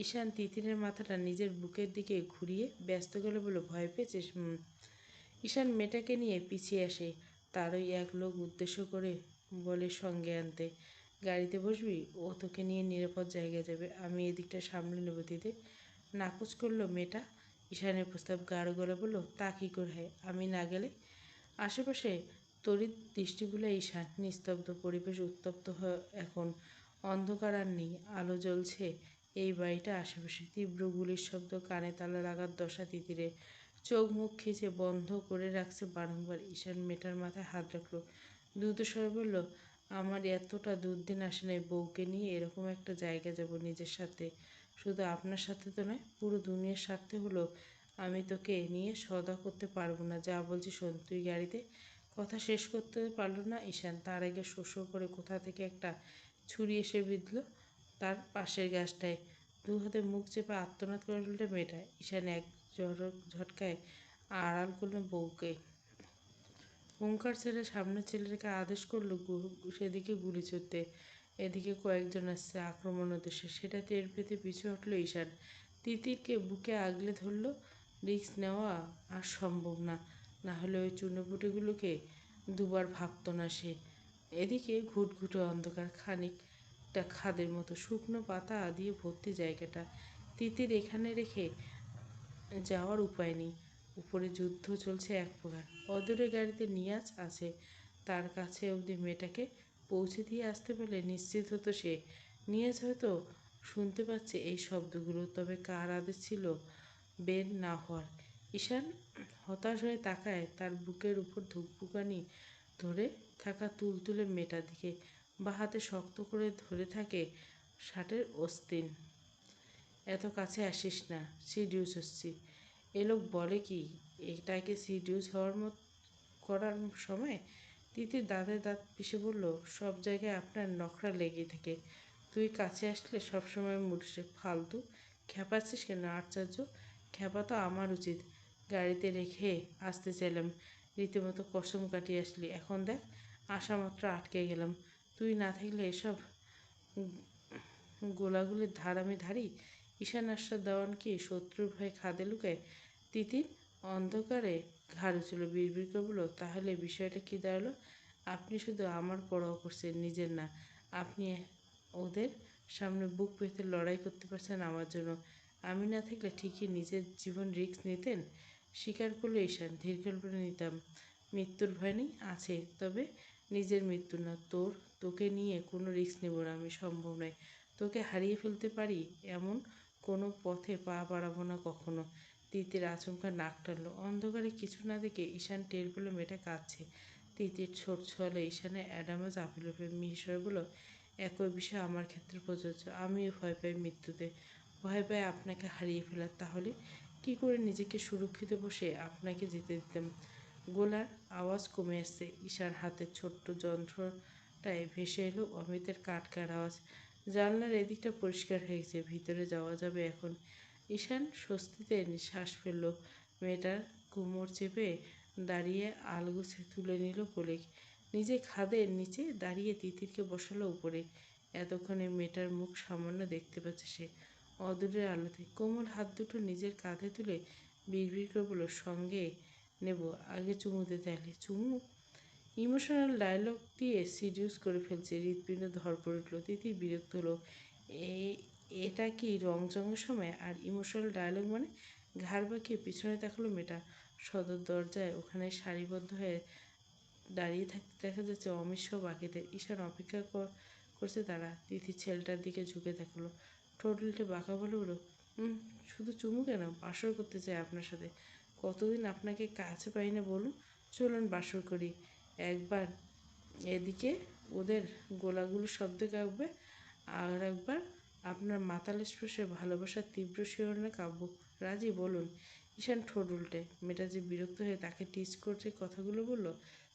ঈশান তিতিরের মাথাটা নিজের বুকের দিকে ঘুরিয়ে ব্যস্ত গেলে বলল, ভয় পেয়েছিস? ঈশান মেয়েটাকে নিয়ে পিছিয়ে আসে। তারই এক লোক উদ্দেশ্য করে বলে, সঙ্গে আনতে। গাড়িতে বসবি? ও তোকে নিয়ে নিরাপদ জায়গায় যাবে, আমি এদিকটা সামলে নেব। তিতির নাকচ করল মেয়েটা। ঈশানের প্রস্তাব গাঢ় গলা বলল, তা কী করে হয়? আমি না গেলে? আশেপাশে তড়িৎ দৃষ্টি বুলায় ঈশান। নিস্তব্ধ পরিবেশ উত্তপ্ত এখন। অন্ধকার আর নেই, আলো জ্বলছে এই বাড়িটা আশেপাশে। তীব্র গুলির শব্দ, কানে তালা লাগার দশা তিতিরের। চোখ মুখ খিচে বন্ধ করে রাখছে বারংবার। ঈশান মেয়েটার মাথায় হাত রাখলো, দ্রুত স্বরে বলল, আমার এতটা দুর্দিন আসে নাই বউকে নিয়ে এরকম একটা জায়গা যাব নিজের সাথে। শুধু আপনার সাথে তো নয়, পুরো দুনিয়ার স্বার্থে হলো আমি তোকে নিয়ে সওদা করতে পারবো না। যা বলছি শোন, তুই গাড়িতে। কথা শেষ করতে পারল না ঈশান, তার আগে শোঁ করে কোথা থেকে একটা ছুরি এসে বিঁধল তার পাশের গাছটায়। দু হাতে মুখ চেপে আর্তনাদ করে ফেলল মেয়েটা। ঈশান এক ঝটকায় আড়াল করল বউকে। হুঙ্কার ছেড়ে সামনের ছেলেটাকে আদেশ করল সেদিকে গুলি ছুড়তে। এদিকে কয়েকজন আসছে আক্রমণ উদ্দেশ্যে, সেটা টের পেতে পিছু হটল ঈশান। তিতিরকে বুকে আগলে ধরল। রিস্ক নেওয়া আর সম্ভব না, না হলে ওই চূর্ণপুটিগুলোকে দুবার ভাবত না সে। এদিকে ঘুটঘুটে অন্ধকার, খানিকটা খাদের মতো, শুকনো পাতা দিয়ে ভর্তি জায়গাটা। তিতির এখানে রেখে যাওয়ার উপায় নেই। উপরে যুদ্ধ চলছে এক প্রকার। অদূরে গাড়িতে নিয়াজ আছে, তার কাছে অবধি মেয়েটাকে পৌঁছে দিয়ে আসতে পারলে নিশ্চিত হতো সে। নিয়াজ হয়তো শুনতে পাচ্ছে এই শব্দগুলো, তবে কার আদেশ ছিল বের না হওয়ার? ঈশান হতাশ হয়ে তাকায় তার বুকের উপর ধুকপুকানি ধরে থাকা তুলতুলে মেয়েটার দিকে। বা হাতে শক্ত করে ধরে থাকে শার্টের অস্তিন। এত কাছে আসিস না, সিডিউস হচ্ছি। এ লোক বলে কি, এটাকে সিডিউস হওয়ার করার সময়? তিতির দাঁতে দাঁত পিষে বলল, সব জায়গায় আপনার নখরা লেগে থাকে। তুই কাছে আসলে সবসময় মুঠছে। ফালতু খেপাচ্ছিস কেন আশ্চর্য? খেপা তো আমার উচিত। গাড়িতে রেখে আসতে চাইলাম, রীতিমতো কসম কাটিয়ে আসলি। এখন দেখ, আসা মাত্র আটকে গেলাম। তুই না থাকলে এসব গোলাগুলির ধার আমি ধারি? ঈশান আশ্বাস দেওয়ান কি শত্রুর ভয়ে খাদে লুকায়? তিতির অন্ধকারে ঘাড় উঁচল, বিড়বিড় করে বলল, তাহলে বিষয়টা কি দাঁড়ালো? আপনি শুধু আমার পরোয়া করছেন, নিজের না। আপনি ওদের সামনে বুক পেতে লড়াই করতে পারছেন আমার জন্য। আমি না থাকলে ঠিকই নিজের জীবন রিস্ক নিতেন। স্বীকার করলো ঈশান, ধীর কল্পনা নিতাম। মৃত্যুর ভয় নেই, আছে, তবে নিজের মৃত্যু না। তোকে নিয়ে কোনো রিস্ক নেব না আমি, সম্ভব নয়। তোকে হারিয়ে ফেলতে পারি এমন কোনো পথে পা বাড়াবো না কখনো। তিতির আচমকা নাক টানলো। অন্ধকারে কিছু না দেখে ঈশান টের পেল মেয়েটা কাঁদছে। তিতির ছোট ছলে ঈশানের অ্যাডামে চাপিল, মিহিসরে বলল, একই বিষয় আমার ক্ষেত্রে প্রযোজ্য। আমিও ভয় পাই মৃত্যুতে, ভয় পাই আপনাকে হারিয়ে ফেলার। তাহলে কি করে নিজেকে সুরক্ষিত বসে আপনাকে যেতে দিতাম? গোলার আওয়াজ কমে আসছে। ঈশার হাতের ছোট্ট যন্ত্রটায় ভেসে এলো অমিতের কাটকার আওয়াজ। জানলার এদিকটা পরিষ্কার হয়ে গেছে, ভিতরে যাওয়া যাবে এখন। ঈশান স্বস্তিতে নিঃশ্বাস ফেলল। মেয়েটার কোমর চেপে দাঁড়িয়ে আলগোছে তুলে নিল কোলে। নিজে খাদের নিচে দাঁড়িয়ে তিতিরকে বসালো উপরে। এতক্ষণে মেয়েটার মুখ সামান্য দেখতে পাচ্ছে সে, অদূরের আলোতে। কোমল হাত দুটো নিজের কাঁধে তুলে বিড়বিড় করে বলল, সঙ্গে নেব, আগে চুমু দিতে চাইলে। চুমু? ইমোশনাল ডায়লগ দিয়ে সিডিউস করে ফেলছে। হৃৎপিণ্ড ধড়ফড় উঠল। তিতির বিরক্ত হলো। এটা কি রংচঙের সময়? আর ইমোশনাল ডায়লগ মানে? ঘাড় বাঁকিয়ে পিছনে তাকালো মেয়েটা। সদর দরজায় ওখানে সারিবদ্ধ হয়ে দাঁড়িয়ে থাকতে দেখা যাচ্ছে অমিত সহ বাকিদের। ঈশান অপেক্ষা করছে তারা। তিথি ছেলেটার দিকে ঝুঁকে থাকলো, ঠোঁট উল্টে বাঁকা বলে বলো, শুধু চুমু কেন, বাসর করতে চাই আপনার সাথে। কতদিন আপনাকে কাছে পাই না বলুন। চলুন বাসর করি। একবার এদিকে ওদের গোলাগুলির শব্দ কাঁপবে, আর একবার আপনার মাতাল স্পর্শে ভালোবাসার তীব্র শিহরণে কাঁপব। রাজি বলুন? ঈশান ঠোঁট উল্টে। মেয়েটা যে বিরক্ত হয়ে তাকে টিচ করছে কথাগুলো বলল,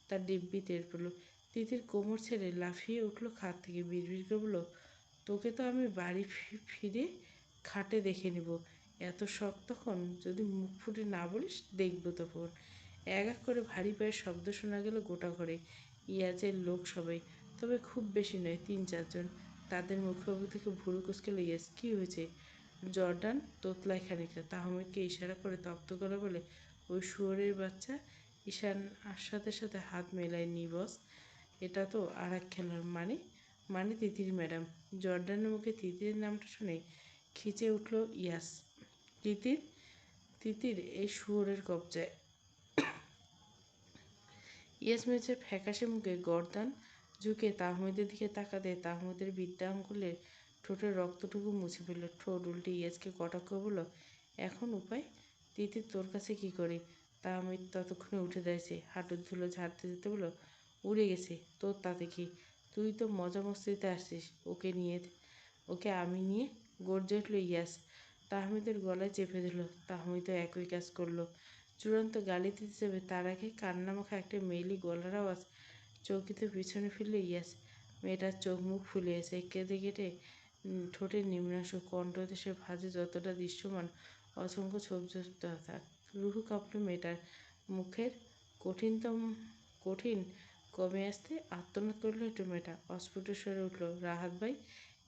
তার দিব্যি টের পেল। তিতির কোমর ছেড়ে লাফিয়ে উঠল খাট থেকে, বিড়বিড় করে বলল, তোকে তো আমি বাড়ি ফিরে খাটে দেখে নিব। এত শখ তখন? যদি মুখ ফুটে না বলিস দেখব তখন। এক এক করে ভারী পায়ের শব্দ শোনা গেল গোটা ঘরে। ইয়াজের লোক সবাই, তবে খুব বেশি নয়, 3-4 জন। তাদের মুখপাবু থেকে ভুরু কুচকাল ইয়াজ। কী হয়েছে? জর্ডান তোতলায় খানিকটা। তাহমিদকে ইশারা করে তপ্ত গলা বলে, ওই শুয়োরের বাচ্চা। ঈশান সাথে সাথে হাত মেলায় নি বস। এটা তো আর এক খেলার মানে? মানে তিতির ম্যাডাম। জর্ডানের মুখে তিতিরের নামটা শুনে খিচে উঠল ইয়াস। তিতির? তিতির এই শুয়োরের কবজায়। ইয়াসমিনের ফ্যাকাশে মুখে গর্দান ঝুঁকে তাহমিদের দিকে তাকাতে তাহমিদের বিদ্যা আঙ্গুলের ঠোঁটের রক্তটুকু মুছে ফেলল। ঠোঁট উল্টে ইয়াসকে কটাক্ষ বলল, এখন উপায়? তিতির তোর কাছে কি করে? তাহমিদ ততক্ষণে উঠে দাঁড়িয়েছে, হাঁটুর ধুলো ঝাড়তে যেতে বলল, উড়ে গেছে, তোর তাতে কি? তুই তো মজা মস্তিতে আসছিস, ওকে আমি নিয়ে। গর্জে উঠল ইয়াস। তাহমিদের গলায় চেপে দিল। তাহমিদও একই কাজ করলো। চূড়ান্ত গালি দিতে যাবে তার আগে কান্নামাখা একটা মেয়েলি গলার আওয়াজ চৌকিতে পিছনে ফিরলে ইয়াস। মেয়েটার চোখ মুখ ফুলে এসে কেঁদে কেটে ঠোঁটের নিম্নাংশ কণ্ঠদেশে ভাঁজে যতটা দৃশ্যমান অসংখ্য ছবি থাক। রুহু কাঁপল মেয়েটার। মুখের কঠিনতম কঠিন কমে আসতে আর্তনাদ করলো একটু মেয়েটা। অস্ফুট স্বরে উঠল, রাহাত ভাই।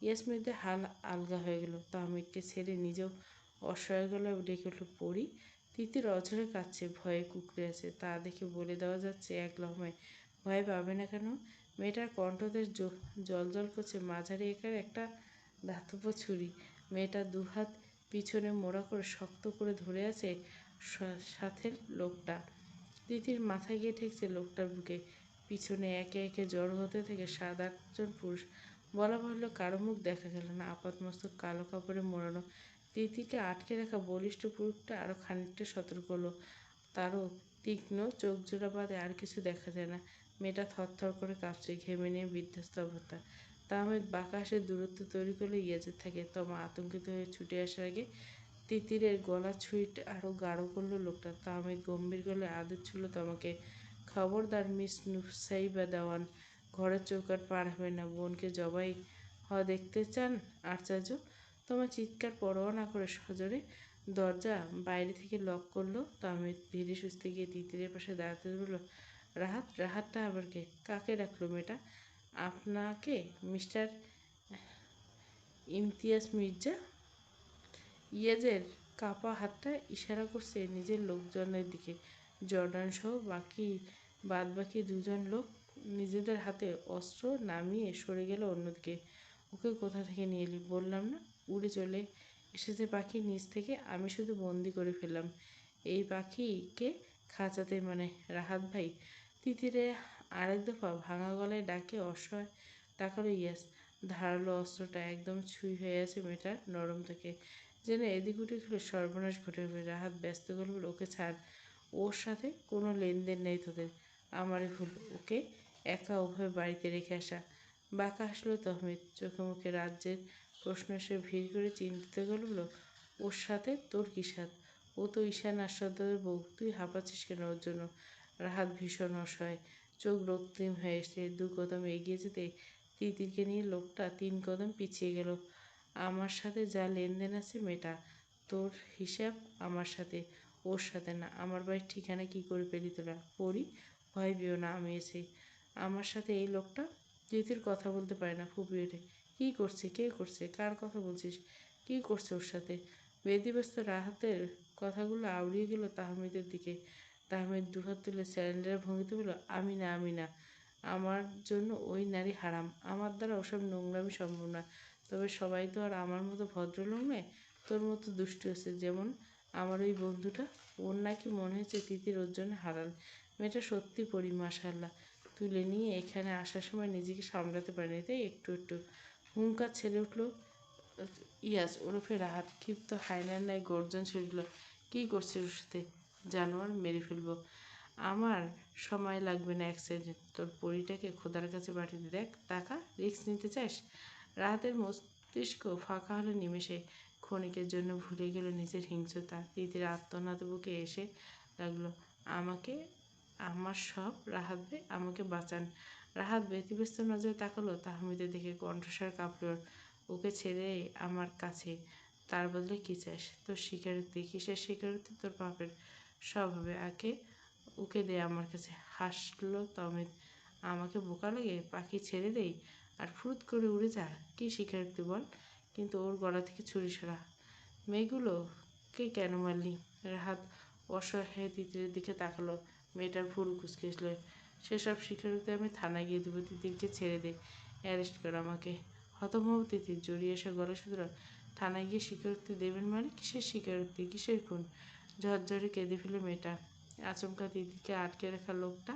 ইয়াসমিনদের হাল আলগা হয়ে গেল। তাহমিদকে ছেড়ে নিজেও অসহায় গলায় ডেকে উঠল, পড়ি। তিতির অঝরে কাঁদছে, ভয়ে কুঁকড়ে আছে। তা দেখে বলে দেওয়া যাচ্ছে এক লহমায়, ভয় পাবে না কেন? মেয়েটার কণ্ঠদেশ জ্বলজ্বল করছে মাঝারি একার একটা ধাতব ছুরি। মেয়েটার দুহাত পিছনে মোড়া করে শক্ত করে ধরে আছে সাথের লোকটা। তিতির মাথা গিয়ে ঠেকছে লোকটার বুকে। পিছনে একে একে জড়ো হতে থেকে 7-8 জন পুরুষ। বলা বাহুল্য কারো মুখ দেখা গেল না। আপাতমস্তক কালো কাপড়ে মোড়ানো তিতিকে আটকে রাখা বলিষ্ঠ পুরুষটা আরও খানিকটা সতর্ক হলো। তারও তীক্ষ্ণ চোখজোড়া বাদে আর কিছু দেখা যায় না। মেয়েটা থরথর করে কাঁপছে, ঘেমে নিয়ে বিধ্বস্ত অবস্থা। তাহমিদ বাঁকা হাসে দূরত্ব তৈরি করলে ইয়াজের থাকে। তমা আতঙ্কিত হয়ে ছুটে আসার আগে তিতিরের গলার ছুরিটা আরও গাঢ় করলো লোকটা। তাহমিদ গম্ভীর গলায় আদেশ ছুড়ল তমাকে, খবরদার মিস নুসাইবা দেওয়ান, ঘরের চৌকাঠ পার হবে না। বোনকে জবাই হওয়া দেখতে চান আশ্চর্য? তোমার চিৎকার পরোয়া না করে সজোরে দরজা বাইরে থেকে লক করলো। তাহমিদ ধীরে সুস্থে গিয়ে তিতিরের পাশে দাঁড়াতে বলল, রাহাত। রাহাতটা আবার কে? কাকে ডাকলো মেয়েটা? আপনাকে, মিস্টার ইমতিয়াজ মির্জা। ইয়াজের কাপা হাতটা ইশারা করছে নিজের লোকজনের দিকে। জর্ডান সহ বাদবাকি 2 জন লোক নিজেদের হাতে অস্ত্র নামিয়ে সরে গেল অন্যদিকে। ওকে কোথা থেকে নিয়ে এলি? বললাম না উড়ে চলে এসেছে পাখির নিচ থেকে, আমি শুধু বন্দি করে ফেললাম এই পাখিকে খাঁচাতে। মানে রাহাত ভাই। তিতিরে আরেক দফা ভাঙা গলায় ডাকে অসহায় তাকালো ইয়াস। ধারালো অস্ত্রটা একদম ছুঁই হয়ে আছে মেয়েটার নরম থেকে, যেন এদিক ওদিক হলে সর্বনাশ ঘটে যাবে। রাহাত ব্যস্ত গল্প, ওকে ছাড়, ওর সাথে কোনো লেনদেন নেই তোদের। আমারই ভুল ওকে একা ওভাবে বাড়িতে রেখে আসা। বাঁকা হাসলো তহমিদ, চোখে মুখে রাজ্যের প্রশ্ন এসে ভিড় করে চিন্তিত গল্প, ওর সাথে তোর কী সাথ? ও তো ঈশান আসাদের বউ, তুই হাঁপাচ্ছিস কেন ওর জন্য? রাহাত ভীষণ অসহায়, চোখ রক্তিম হয়ে এসে 2 কদম এগিয়ে যেতে তিতিরকে নিয়ে লোকটা 3 কদম পিছিয়ে গেল। আমার সাথে যা লেনদেন আছে মেটা, তোর হিসাব আমার সাথে, ওর সাথে না। আমার বাড়ির ঠিকানা কি করে পেলি তোরা? পড়ি, ভয় পেও না, আমি এসে। আমার সাথে এই লোকটা। তিতির কথা বলতে পারে না, ফুপিয়ে ওঠে, কী করছে? কে করছে? কার কথা বলছিস? কী করছে ওর সাথে? বেদিব্যস্ত রাহাতের কথাগুলো আউড়িয়ে গেল তাহমিদের দিকে। তাহমিদ দুহাত তুলে স্যালেন্ডারের ভঙ্গিতে বলল, আমি না, আমি না। আমার জন্য ওই নারী হারাম। আমার দ্বারা ওসব নোংরামি সম্ভব না। তবে সবাই তো আর আমার মতো ভদ্রলোক নয়। তোর মতো দুষ্টু আছে, যেমন আমার ওই বন্ধুটা। ওর নাকি মনে হচ্ছে তিতির ওর জন্য হারাল। মেয়েটা সত্যি পড়ি, মাশাআল্লাহ। তুলে নিয়ে এখানে আসার সময় নিজেকে সামলাতে পারেনি, তাই একটু একটু হুঙ্কার ছেড়ে উঠল ইয়াস ওরফে রাহাত। ক্ষিপ্ত হায়নার ন্যায় গর্জন ছুড়ল, কী করছিস ওর সাথে? জানোয়ার, মেরে ফেলবো। আমার সময় লাগবে না 1 সেকেন্ড তোর পরিটাকে খোদার কাছে পাঠিয়ে দেখ। টাকা রিস্ক নিতে চাস? রাহাতের মস্তিষ্ক ফাঁকা হলো নিমেষে। ক্ষণিকের জন্য ভুলে গেল নিজের হিংস্রতা। তিতির আর্তনাদ বুকে এসে লাগলো, আমাকে, আমার সব। রাহাত ভাই, আমাকে বাঁচান। রাহাত ব্যতিব্যস্ত নজরে তাকালো তাহমিদের দিকে, কণ্ঠস্বর কাঁপল, ওকে ছেড়ে আমার কাছে। তার বদলে কী চাস? তোর স্বীকারোক্তি। কিসের স্বীকারোক্তি? তোর পাপের। সব হবে, ওকে দে আমার কাছে। হাসলো তমিদ, আমাকে বোকা লাগে? পাখি ছেড়ে দেই আর ফুরুত করে উড়ে যা? কী স্বীকারোক্তি বল? কিন্তু ওর গলা থেকে ছুরি সরা। মেয়েগুলোকে কেন মারলি? রাহাত অসহায় তিতিরের দিকে তাকালো। মেয়েটার ভুরু কুঁচকে এসলো। সেসব স্বীকারোক্তি আমি থানায় গিয়ে দেবো। তিতিরকে ছেড়ে দে, অ্যারেস্ট কর আমাকে। হতভম্ব তিতির জড়িয়ে এসে গলা শুধরাল, থানায় গিয়ে স্বীকারোক্তি দেবেন মানে? কিসের স্বীকারোক্তি? কিসের খুন? ঝরঝরে কেঁদে ফেলে মেয়েটা। আচমকা তিতিকে আটকে রাখা লোকটা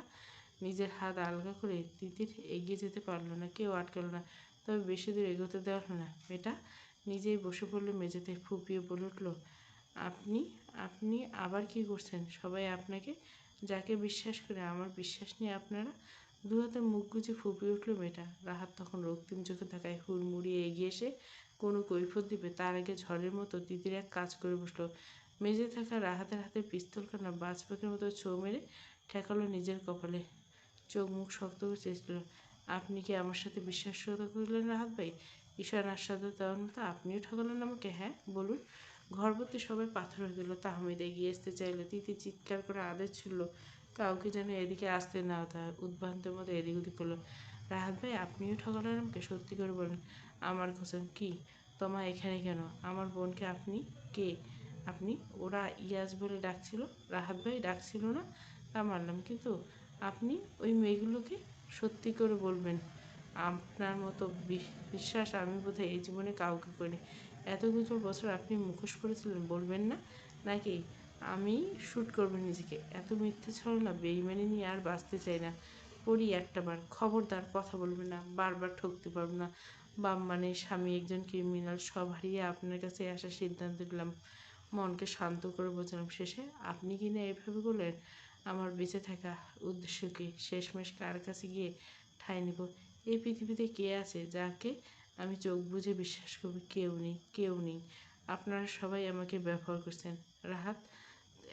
নিজের হাত আলগা করে তিতির এগিয়ে যেতে পারল না, কেউ আটকালো না, তবে বেশি দূর এগোতে দেওয়া হলো না। মেয়েটা নিজেই বসে পড়লো মেঝেতে, ফুপিয়ে বলে উঠল, আপনি আপনি আবার কি করছেন? সবাই আপনাকে, যাকে বিশ্বাস করে, আমার বিশ্বাস নিয়ে আপনারা? দু হাতে মুখ গুজে ফুপিয়ে উঠল মেয়েটা। রাহাত তখন রক্তিম চোখে তাকায়, হুড়মুড়িয়ে এগিয়ে এসে কোনো কৈফিয়ত দিবে তার আগে ঝড়ের মতো তিতির এক কাজ করে বসলো। মেঝে থাকা রাহাতের হাতে পিস্তল কানা বাজ পাখির মতো ছোঁ মেরে ঠেকালো নিজের কপালে। চোখ মুখ শক্ত করে চেয়েছিল, আপনি কি আমার সাথে বিশ্বাসঘাতকতা করলেন রাহাত ভাই? ঈশান আস্বাদে দেওয়ার মতো আপনিও ঠকালেন আমাকে? হ্যাঁ বলুন। ঘরভর্তি সবাই পাথর হয়ে গেল। তাহমিদ এগিয়ে আসতে চাইলে তিতি চিৎকার করে আদেশ ছিল কাউকে যেন এদিকে আসতে না দেয়। উদ্ভ্রান্তের মতো এদিক ওদিক করলো। রাহাত ভাই আপনিও ঠকালেন আমাকে? সত্যি করে বলেন। আমার কোসম কি? তোমা এখানে কেন? আমার বোনকে আপনি? কে আপনি? ওরা ইয়াজ বলে ডাকছিল। রাহাত ভাই ডাকছিল না, তা মানলাম, কিন্তু আপনি ওই মেয়েগুলোকে? সত্যি করে বলবেন। আপনার মতো বিশ্বাস আমি বোধহয় এই জীবনে কাউকে করিনি। এতগুলো বছর আপনি মুখোশ পরেছিলেন, বলবেন না নাকি আমি শ্যুট করবেন নিজেকে? এত মিথ্যে ছলনা বেইমানি নিয়ে আর বাঁচতে চাই না। পড়ি একটা বার, খবরদার কথা বলবেন না, বারবার ঠকতে পারবো না। বাপ মানে স্বামী একজন ক্রিমিনাল, সব হারিয়ে আপনার কাছে আসার সিদ্ধান্ত নিলাম। মনকে শান্ত করে বোঝালাম, শেষে আপনি কি না এভাবে বললেন? আমার বেঁচে থাকা উদ্দেশ্য কি? শেষমেশ কার কাছে গিয়ে ঠাঁই নিব? এই পৃথিবীতে কে আছে যাকে আমি চোখ বুজে বিশ্বাস করবো? কেউ নেই, কেউ নেই। আপনারা সবাই আমাকে ব্যবহার করছেন। রাহাত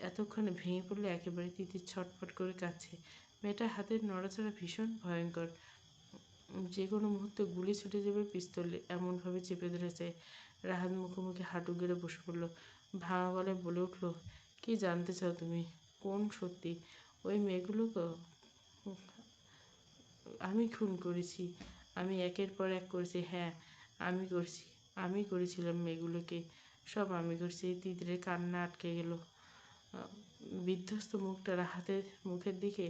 এতক্ষণে ভেঙে পড়লে একেবারে। তিতির ছটফট করে কাঁদছে। মেয়েটার হাতের নড়াচড়া ভীষণ ভয়ঙ্কর, যে কোনো মুহূর্তে গুলি ছুটে যাবে পিস্তলে, এমনভাবে চেপে ধরেছে। রাহাত মুখোমুখি হাঁটু গেড়ে বসে পড়ল, ভাঙা গলায় বলে উঠল, কি জানতে চাও তুমি? কোন সত্যি? ওই মেয়েগুলোকে আমি খুন করেছি। আমি একের পর এক করেছি। হ্যাঁ আমি করেছি, আমি করেছিলাম মেয়েগুলোকে, সব আমি করছি। তিতিরের কান্না আটকে গেল। বিধ্বস্ত মুখটা রাহাতের মুখের দিকে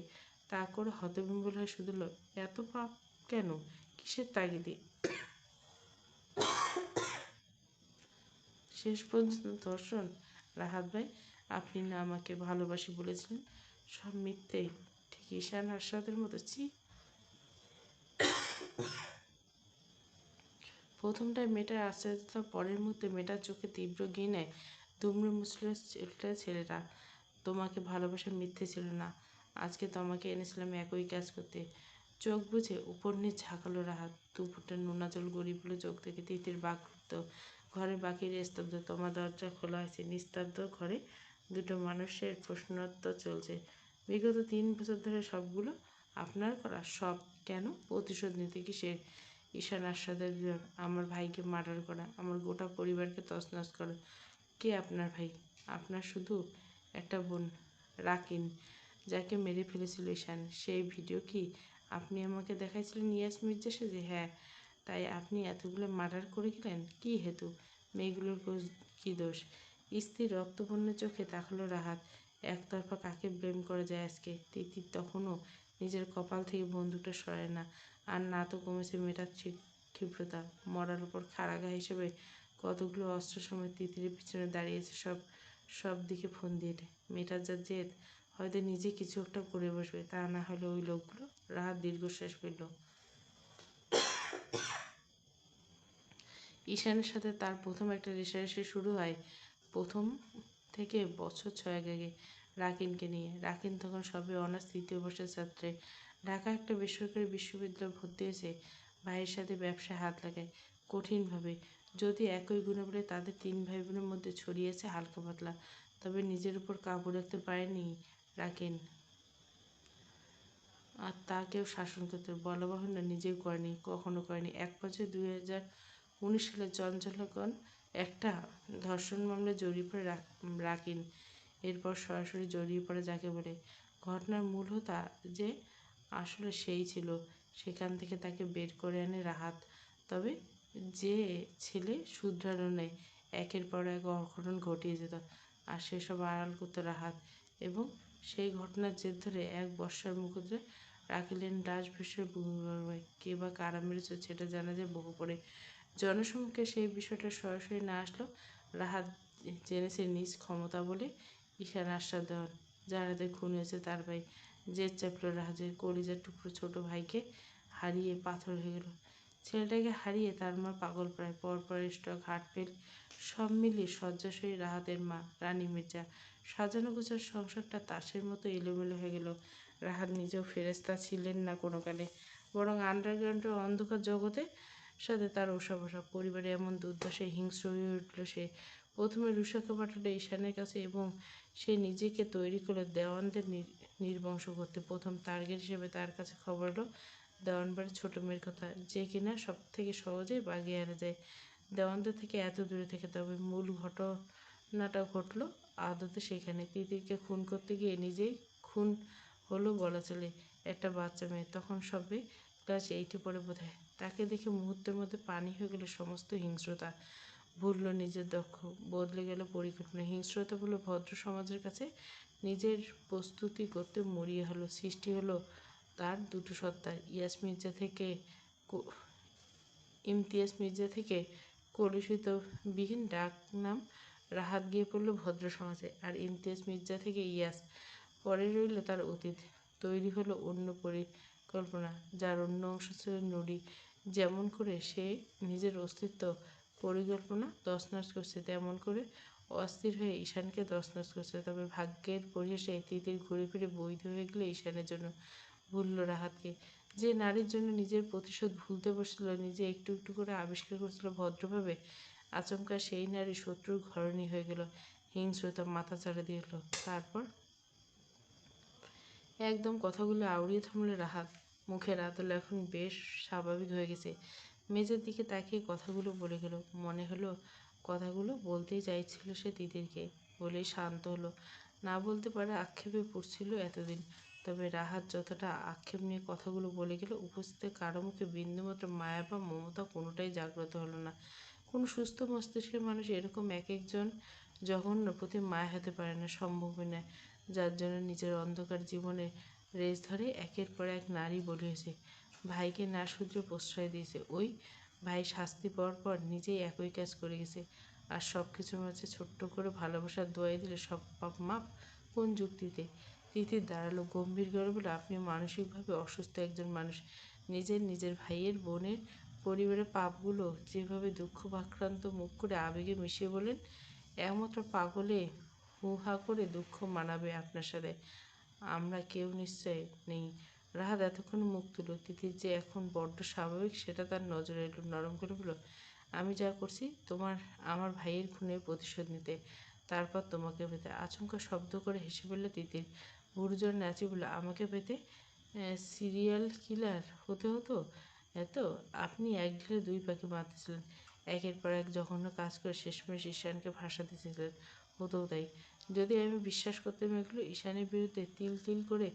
তা করে হতবিম্বল হয়ে শুধল, এত পাপ কেন? কিসের তাগিদে? শেষ পর্যন্ত ধর্ষণ? রাহাত ভাই আপনি না আমাকে ভালোবাসি বলেছিলেন? সব মিথ্যে, ঠিক ঈশান আরশাদের মতো। ছি! প্রথমটায় মেয়েটার আশ্চর্যতা, পরের মুহূর্তে মেয়েটার চোখে তীব্র ঘৃণায় দুমড়ে মুচড়ে উঠল ছেলেটা। তোমাকে ভালোবাসা মিথ্যে ছিল না। আজকে তোমাকে এনেছিলাম একই কাজ করতে। চোখ বুজে উপর নিচ ঝাঁকালো রাহাত। দুপুরটা নোনা জল গড়িয়ে পড়ল চোখ থেকে। তিতির বাকরুদ্ধ। ঘরে বাকিরা স্তব্ধ। তোমার দরজা খোলা আছে। নিস্তব্ধ ঘরে দুটো মানুষের প্রশ্নোত্তর চলছে। বিগত 3 বছর ধরে সবগুলো আপনার করা? সব? কেন? প্রতিশোধ নিতে। কিসের? ঈশান আরশাদের বিয়ে, আমার ভাইকে মার্ডার করা, আমার গোটা পরিবারকে তছনছ করা। কে আপনার ভাই? আপনার শুধু একটা বোন, রাকিন, যাকে মেরে ফেলেছিল ঈশান। সেই ভিডিও কি আপনি আমাকে দেখাইছিলেন ইয়াস মির্জা সেজে? হ্যাঁ। তাই আপনি এতগুলো মার্ডার করে গেলেন কী হেতু? মেয়েগুলোর কী দোষ? স্ত্রীর রক্তবর্ণ চোখে তাকালো রাহাত। একতরফা কাকে ব্লেম করা যায় আজকে? তিতির তখনও নিজের কপাল থেকে বন্দুকটা সরায় না। আর না তো কমেছে মেয়েটার ক্ষিপ্রতা। মরার উপর খাড়াগা হিসেবে কতগুলো অস্ত্র সময় তিতিরের পিছনে দাঁড়িয়েছে, সব সব দিকে ফোন দিয়ে। মেয়েটার যা জেদ, হয়তো নিজে কিছু একটা করে বসবে, তা না হলে ওই লোকগুলো। রাহাত দীর্ঘশ্বাস ফেলল। ঈশানের সাথে তার প্রথম একটা রেষারেষি শুরু হয় প্রথম থেকে বছর 6 আগে রাকিনকে নিয়ে। রাকিন তখন সবে অনার্স 3য় বর্ষের ছাত্রী। ঢাকা একটা বেসরকারি বিশ্ববিদ্যালয়ে ভর্তি হয়েছে। ভাইয়ের সাথে ব্যবসায় হাত লাগায় কঠিনভাবে। যদি একই গুণাবলী তাদের 3 ভাই বোনের মধ্যে ছড়িয়েছে হালকা পাতলা, তবে নিজের উপর কাবু রাখতে পারেনি রাকিন। আর তা কেউ শাসন করতে বলা বাহুল্য, নিজেও করেনি, কখনো করেনি। এক পর্যায়ে 2019 সালে চঞ্চলগণ একটা ধর্ষণ মামলায় জড়িয়ে পড়ে রাকিন। এরপর সরাসরি জড়িয়ে পড়ে যাকে বলে। ঘটনার মূল হোতা যে আসলে সেই ছিল, সেখান থেকে তাকে বের করে আনে রাহাত। তবে যে ছেলে শুধরানো নেয়, একের পর এক অঘটন ঘটিয়ে যেত, আর সেসব আড়াল করতো রাহাত। এবং সেই ঘটনার জের ধরে এক বর্ষার মুখে রাকিলের লাশ ভেসে ভূমিগর্ভে। কে বা কারা মেরেছে সেটা জানা যায় বহু পরে। জনসম্মুখে সেই বিষয়টা সরাসরি না আসলেও রাহাত জেনেছে নিজ ক্ষমতা বলে ঈশান আশ্বাস দেওয়ার। যার হাতে খুন হয়েছে তার ভাই। জেদ চাপল রাহাজের। কলিজার টুকরো ছোট ভাইকে হারিয়ে পাথর হয়ে গেল। ছেলেটাকে হারিয়ে তার মা পাগল প্রায়। পরপর স্ট্রোক, হার্ট ফেল, সব মিলিয়ে শয্যাশয়ী রাহাতের মা রানী মির্জা। সাজানো গোছানো সংসারটা তাসের মতো এলোমেলো হয়ে গেল। রাহাত নিজেও ফেরেশতা ছিলেন না কোনোকালে, বরং আন্ডারগ্রাউন্ডের অন্ধকার জগতে সাথে তার ওসা পরিবারে এমন দুর্দশায় হিংস্র হয়ে উঠল সে। প্রথমে রুশাকে পাঠালো ঈশানের কাছে এবং সে নিজেকে তৈরি করলো দেওয়ানদের নির্বংশ করতে। প্রথম টার্গেট হিসেবে তার কাছে খবর এলো দেওয়ানবাড়ির ছোট মেয়ের কথা, যে কিনা সব থেকে সহজেই বাগিয়ে আনা যায়। দেওয়ানদের থেকে এত দূরে থেকে, তবে মূল ঘটনাটা ঘটলো আদতে সেখানে। তিতিরকে খুন করতে গিয়ে নিজেই খুন হলো বলা চলে। একটা বাচ্চা মেয়ে, তখন সবে ক্লাস 8-এ পড়ে বোধহয়। তাকে দেখে মুহূর্তের মধ্যে পানি হয়ে গেল সমস্ত হিংস্রতা। ভুলল নিজের দক্ষ, বদলে গেল পরিকল্পনা। হিংস্রতা বলে ভদ্র সমাজের কাছে নিজের প্রস্তুতি করতে মরিয়া হলো। সৃষ্টি হলো তার দুটো সত্তার, ইমতিয়াজ মির্জা থেকে কলুষিত বিহীন ডাক নাম রাহাত গিয়ে পড়ল ভদ্র সমাজে, আর ইমতিয়াজ মির্জা থেকে ইয়াস পরে রইল তার অতীত। তৈরি হলো অন্য পরিকল্পনা, যার অন্য অংশ ছিল নুড়ি। যেমন করে সে নিজের অস্তিত্ব পরিকল্পনা তছনছ করছে, তেমন করে অস্থির হয়ে ঈশানকে তছনছ করছে। তবে ভাগ্যের পরিহাসে তিতির ঘুরে ফিরে বৈধ হয়ে গেল ঈশানের জন্য। ভুলল রাহাতকে। যে নারীর জন্য নিজের প্রতিশোধ ভুলতে বসছিল, নিজে একটু একটু করে আবিষ্কার করছিল ভদ্রভাবে, আচমকা সেই নারী শত্রুর ঘরণী হয়ে গেল। হিংস্রতা মাথা চাড়া দিয়ে উঠল। তারপর একদম কথাগুলো আউড়িয়ে থামল রাহাত। মুখের আদল এখন বেশ স্বাভাবিক হয়ে গেছে। মেজের দিকে তাকিয়ে কথাগুলো বলে গেল। মনে হলো কথাগুলো বলতেই চাইছিল সে তিতিরকে, বলেই শান্ত হলো। না বলতে পারে আক্ষেপে পড়ছিল এতদিন। তবে রাহাত যতটা আক্ষেপ নিয়ে কথাগুলো বলে গেল, উপস্থিত কারো মুখে বিন্দুমাত্র মায়া বা মমতা কোনোটাই জাগ্রত হলো না। কোনো সুস্থ মস্তিষ্কের মানুষ এরকম এক একজন জঘন্য প্রতি মায়া হতে পারে না, সম্ভবই নয়। যার জন্য নিজের অন্ধকার জীবনে রেশ ধরে একের পর এক নারী বলি হয়েছে, ভাইকে না শুধরে প্রশ্রয় দিয়েছে। ওই ভাই শাস্তি পাওয়ার পর নিজেই একই কাজ করে গেছে। আর সব কিছুর মাঝে ছোট্ট করে ভালোবাসার দোয়াই দিলে সব পাপ মাপ কোন যুক্তিতে? তিতির দাঁড়ালো, গম্ভীর গলা বলে, আপনি মানসিকভাবে অসুস্থ একজন মানুষ। নিজের ভাইয়ের বোনের পরিবারের পাপগুলো যেভাবে দুঃখ ভাক্রান্ত মুখ করে আবেগে মিশিয়ে বলেন, একমাত্র পাগলে হু হা করে দুঃখ মানাবে আপনার সাথে। আমরা কেউ নিশ্চয় নেই। রাহাত এতক্ষণ মুখ তুলো। তিতির যে এখন বড্ড স্বাভাবিক সেটা তার নজরে এলো। নরম করে বলল, আমি যা করছি আমার ভাইয়ের খুনের প্রতিশোধ নিতে, তারপর তোমাকে পেতে। আচমকা শব্দ করে হেসে বলল তিতির। গুরুজন নাচি বলল, আমাকে পেতে সিরিয়াল কিলার হতে হতো এত? আপনি এক ঢিলে দুই পাখি মারতেছিলেন। একের পর এক জঘন্য কাজ করে শেষমেশ ঈশানকে ফাঁসাতে চেয়েছিলেন। হতেও তাই। যদি আমি বিশ্বাস করতাম এগুলো। ঈশানের বিরুদ্ধে তিল তিল করে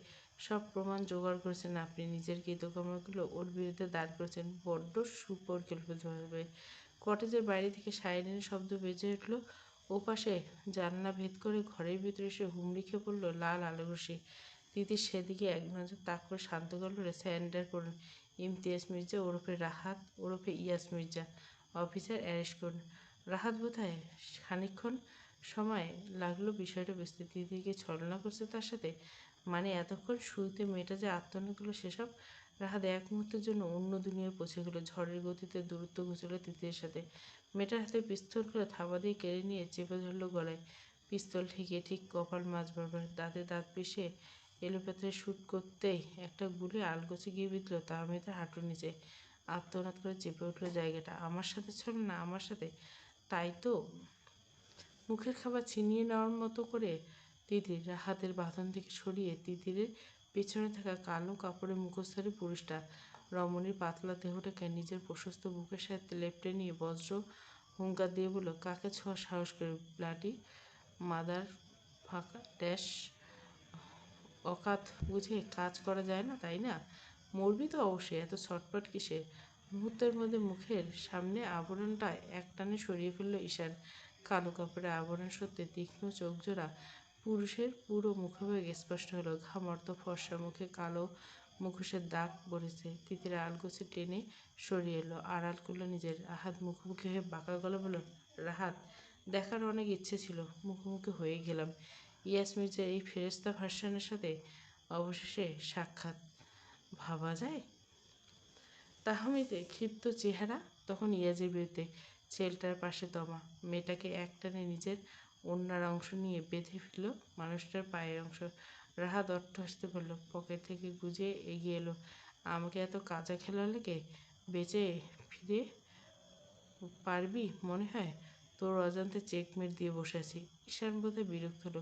সব প্রমাণ জোগাড় করেছেন আপনি। নিজের কৃতকর্মগুলো ওর বিরুদ্ধে দাঁড় করেছেন বড্ড সুপরিকল্পিতভাবে। কটেজের বাইরে থেকে সাইরেনের শব্দ বেজে উঠল। ওপাশে জানালা ভেদ করে ঘরের ভিতরে এসে হুমড়ি খেয়ে পড়ল লাল আলো রশ্মি। তিতির সেদিকে এক নজর তাক করে শান্ত গলায় স্যারেন্ডার করুন। ইমতিয়াজ মির্জা ওরফে রাহাত ওরফে ইয়াস মির্জা। অফিসার অ্যারেস্ট করুন। রাহাত বোধহয় খানিকক্ষণ সময় লাগলো বিষয়টা বুঝতে। তিতিরকে ছলনা করছে তার সাথে, মানে এতক্ষণ শুরুতে মেয়েটা যে আত্মনাদ করলো সেসব। রাহাত এক মুহূর্তের জন্য অন্য দুনিয়ায় পৌঁছে গেল। ঝড়ের গতিতে দূরত্ব ঘুচল তিতিরের সাথে। মেয়েটার হাতে পিস্তলগুলো থাবা দিয়ে কেড়ে নিয়ে চেপে ধরল গলায়। পিস্তল ঠেকিয়ে ঠিক কপাল মাঝ বরাবর। দাঁতে দাঁত পিষে এলোপাতাড়ি শুট করতেই একটা গুলি আলগোছে গিয়ে বিঁধল তাহমিদের হাঁটুর নিচে। আর্তনাদ করে চেপে উঠল জায়গাটা। আমার সাথে চলো না, আমার সাথে। তাই তো। মুখের খাবার ছিনিয়ে নেওয়ার মতো করে তিতির হাতের বাঁধন থেকে সরিয়ে তিতিরের পেছনে থাকা কালো কাপড়ের মুখোশধারী পুরুষটা রমণীর পাতলা দেহটাকে নিজের প্রশস্ত বুকের সাথে লেপ্টে নিয়ে বজ্র হুঙ্কার দিয়ে বলল, কাকে ছোঁয়ার সাহস করে ব্লাডি মাদার ফাঁকা ড্যাশ। অকাত বুঝে কাজ করা যায় না, তাই না? মরবি তো অবশ্যই, এত ছটপট কিসের? মুহূর্তের মধ্যে মুখের সামনে আবরণটা একটানে সরিয়ে ফেলল ঈশান। কালো কাপড়ের আবরণ সত্যি তীক্ষ্ণ চোখজোড়া পুরুষের পুরো মুখভাগ স্পষ্ট হলো। ঘামর্ত ফর্সা মুখে কালো মুখোশের দাগ পড়েছে। তিতির আলগোছে টেনে সরিয়ে এলো, আড়াল করলো নিজের। রাহাত মুখোমুখি হয়ে বাঁকা গলা বলল, রাহাত, দেখার অনেক ইচ্ছে ছিল, মুখোমুখি হয়ে গেলাম। ইয়াস মির্জার এই ফেরেস্তা ভার্সনের সাথে অবশেষে সাক্ষাৎ। ভাবা যায়? তাহমিদে ক্ষিপ্ত চেহারা তখন ইয়াজের বিরুদ্ধে। ছেলেটার পাশে তমা। মেয়েটাকে একটানে নিজের ওড়নার অংশ নিয়ে বেঁধে ফেলল মানুষটার পায়ের অংশ। রাহাত অট্টহাসিতে বলল, পকেট থেকে গুজিয়ে এগিয়ে এলো। আমাকে এত কাঁচা খেলা লেগে বেঁচে ফিরে পারবি মনে হয়? তোর অজান্তে চেকমেট দিয়ে বসে আছি। ঈশান বোধহয় বিরক্ত হলো।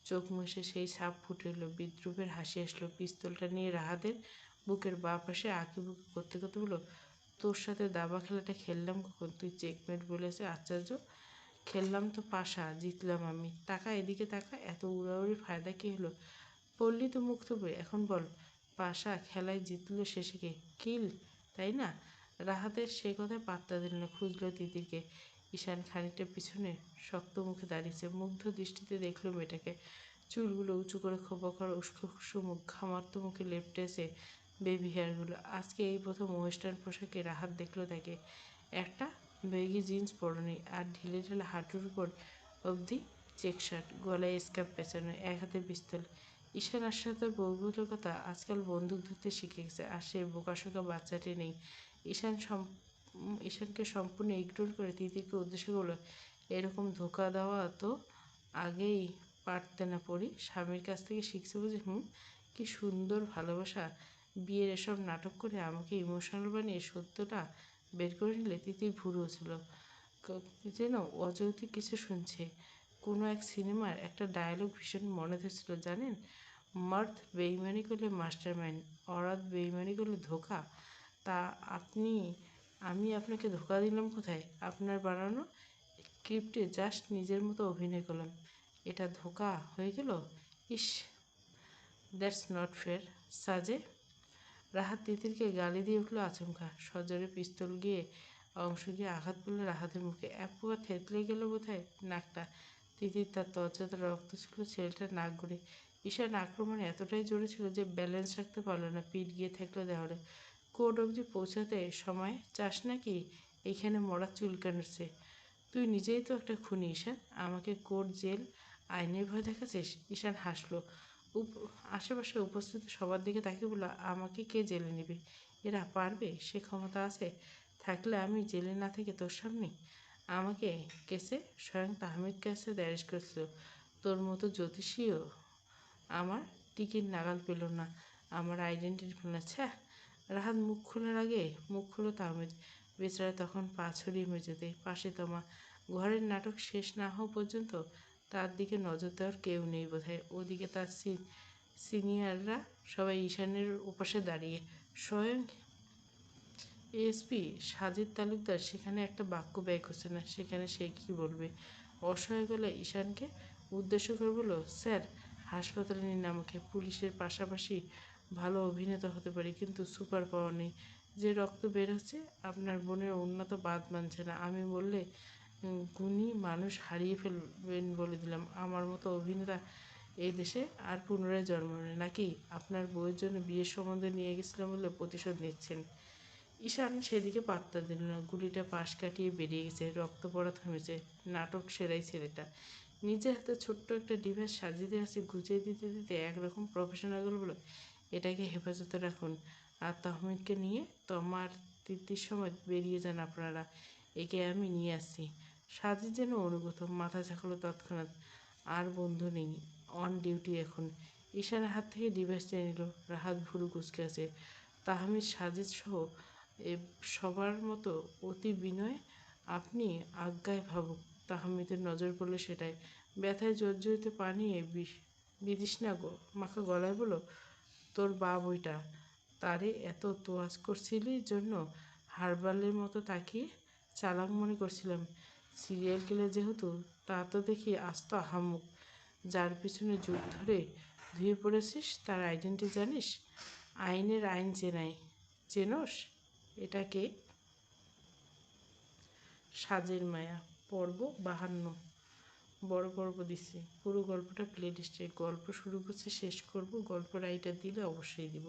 চোখ মুছে সেই ছাপ ফুটে এলো। বিদ্রুপের হাসি আসলো। পিস্তলটা নিয়ে রাহাতের বুকের বাঁ পাশে আঁকিবুকি করতে করতে বলল, তোর সাথে দাবা খেলাটা খেললাম কখন? তুই চেকমেট বলেছে আশ্চর্য। খেললাম তো পাশা, জিতলাম আমি। টাকা এদিকে টাকা, এত উড়াউড়ি ফায়দা কী হলো? পড়লি তো মুক্ত বই, এখন বল। পাশা খেলায় জিতল শেষে কে? কিল, তাই না? রাহাতের সে কথায় পাত্তা দিল না। খুঁজল তিতিরকে। ঈশান খানিকটা পিছনে শক্ত মুখে দাঁড়িয়েছে। মুগ্ধ দৃষ্টিতে দেখল মেয়েটাকে। চুলগুলো উঁচু করে খোঁপা করা উস্কো খুস্কো মুখ, ঘামার্ত মুখে লেপ্টে আছে বেবি হেয়ারগুলো। আজকে এই প্রথম ওয়েস্টার্ন পোশাকে রাহাত দেখল তাকে। একটা বেগি জিন্স পরনে আর ঢিলে ঢালা হাঁটুর উপর অবধি চেক শার্ট, গলায় স্কার্ফ পেঁচানো, এক হাতে পিস্তল। ঈশান আশার বউগুলোর কথা আজকাল বন্দুক ধরতে শিখে গেছে, আর সে বোকাশোকা বাচ্চাটি নেই। ঈশান ঈশানকে সম্পূর্ণ ইগনোর করে তিতিরকে উদ্দেশ্য করলো, এরকম ধোকা দেওয়া তো আগেই পারতে না পড়ি? স্বামীর কাছ থেকে শিখছে বুঝি? কি সুন্দর ভালোবাসা। বিয়ের এসব নাটক করে আমাকে ইমোশনাল বানিয়ে সত্যটা বের করে নিলে। তিতির ভুরু ছিল যেন অযৌক্তিক কিছু শুনছে। কোনো এক সিনেমার একটা ডায়লগ ভীষণ মনে ধরছিল জানেন, মার্দ বেইমানি করলে মাস্টার মাইন্ড, অরাত বেইমানি করলে ধোকা। তা আমি আপনাকে ধোকা দিলাম কোথায়? আপনার বানানো স্ক্রিপ্টে জাস্ট নিজের মতো অভিনয় করলাম, এটা ধোকা হয়ে গেল? ইস, দ্যাটস নট ফেয়ার সাজে। রাহাত তিতিরকে গালি দিয়ে উঠল আচমকা। সজোরে পিস্তল গিয়ে অংশ গিয়ে আঘাত করলো রাহাতের মুখে। এক প্রকার থেতলে গেল বোধহয় নাকটা। তিতির তার তরচাতে রক্ত ছিল ছেলেটার নাক গড়ে। ঈশান আক্রমণে এতটাই জোরে ছিল যে ব্যালেন্স রাখতে পারল না, পিঠ গিয়ে থাকলো দেওয়ালে। কোর্ট অবধি পৌঁছাতে সময় চাস নাকি? এইখানে মরার চুলকানোচ্ছে। তুই নিজেই তো একটা খুনি ঈশান, আমাকে কোর্ট জেল আইনের ভয় দেখাচ্ছিস? ঈশান হাসলো। আশেপাশে উপস্থিত সবার দিকে তাকিয়ে বলল, আমাকে কে জেলে নেবে? এরা পারবে? সে ক্ষমতা আছে? থাকলে আমি জেলে না থেকে তোর সামনে? আমাকে কেসে স্বয়ং তাহমিদ কাছে অ্যারেস্ট করেছিল। তোর মতো জ্যোতিষীও আমার টিকিট নাগাল পেল না, আমার আইডেন্টিটি পেল না। ছ্যা। রাহাত মুখ খোলার আগে মুখ খুলল তাহমিদ। বেচারা তখন পা ছড়িয়ে মেঝেতে, পাশে তমা। ঘরের নাটক শেষ না হওয়া পর্যন্ত তার দিকে নজর দেওয়ার কেউ নেই বোধহয়। ওদিকে তার সিনিয়ররা সবাই ঈশানের ওপাশে দাঁড়িয়ে। স্বয়ং এএসপি সাজিদ তালুকদার সেখানে একটা বাক্য ব্যয় করছে না। সেখানে সে কী বলবে? অসহায় গলায় ঈশানকে উদ্দেশ্য করে বলল, স্যার হাসপাতালে নিন আমাকে। পুলিশের পাশাপাশি ভালো অভিনেতা হতে পারি, কিন্তু সুপার পাওয়ার নেই। যে রক্ত বের হচ্ছে, আপনার বোনের উন্নত বাদ মানছে না। আমি বললে গুণী মানুষ হারিয়ে ফেলবেন বলে দিলাম। আমার মতো অভিনেতা এই দেশে আর পুনরায় জন্ম নেয় নাকি? আপনার বউয়ের জন্য বিয়ের সম্বন্ধ নিয়ে গেছিলাম বলে প্রতিশোধ নিচ্ছেন? ঈশান সেদিকে পাত্তা দিল না। গুলিটা পাশ কাটিয়ে বেরিয়ে গেছে, রক্ত পড়া থেমেছে। নাটক সেরাই ছেলেটা। নিজের হাতে ছোট্ট একটা ডিভাইস সাজিয়ে আছে গুছিয়ে দিতে দিতে একরকম প্রফেশনাল বলো, এটাকে হেফাজতে রাখুন। আর তহমিদকে নিয়ে তোমার তৃপ্তির সময় বেরিয়ে যান আপনারা। একে আমি নিয়ে আসছি। সাজিদ যেন অনুগত, মাথা ঝাঁকালো তৎক্ষণাৎ। আর বন্ধু নেই, অন ডিউটি এখন। ঈশানের হাত থেকে ডিভাইস টেনে নিল। রাহাত ভুরু কুঁচকে আছে। তাহমিদ সাজিদ সহ সবার মতো অতি বিনয়, আপনি আজ্ঞায় ভাবুক। তাহমিদের নজর পড়ল সেটাই। ব্যথায় জর্জরিত পা নিয়ে বিতৃষ্ণা মাখা গলায় বলল, তোর বাপ ওইটা, তারে এত তোয়াজ করছিলি জন্য হারবালের মতো তাকিয়ে চালাক মনে করছিলাম। সিরিয়াল কিলার যেহেতু, তা তো দেখি আস্ত আহাম্মক। যার পিছনে যুগ ধরে ধুয়ে পড়েছিস তার আইডেন্টি জানিস? আইনের আইন চেনোস? এটাকে সাজের মায়া, পর্ব 52। বড় গল্প দিচ্ছি, পুরো গল্পটা প্লে লিস্টে। গল্প শুরু করছে, শেষ করব, গল্প রাইটার দিলে অবশ্যই দিব।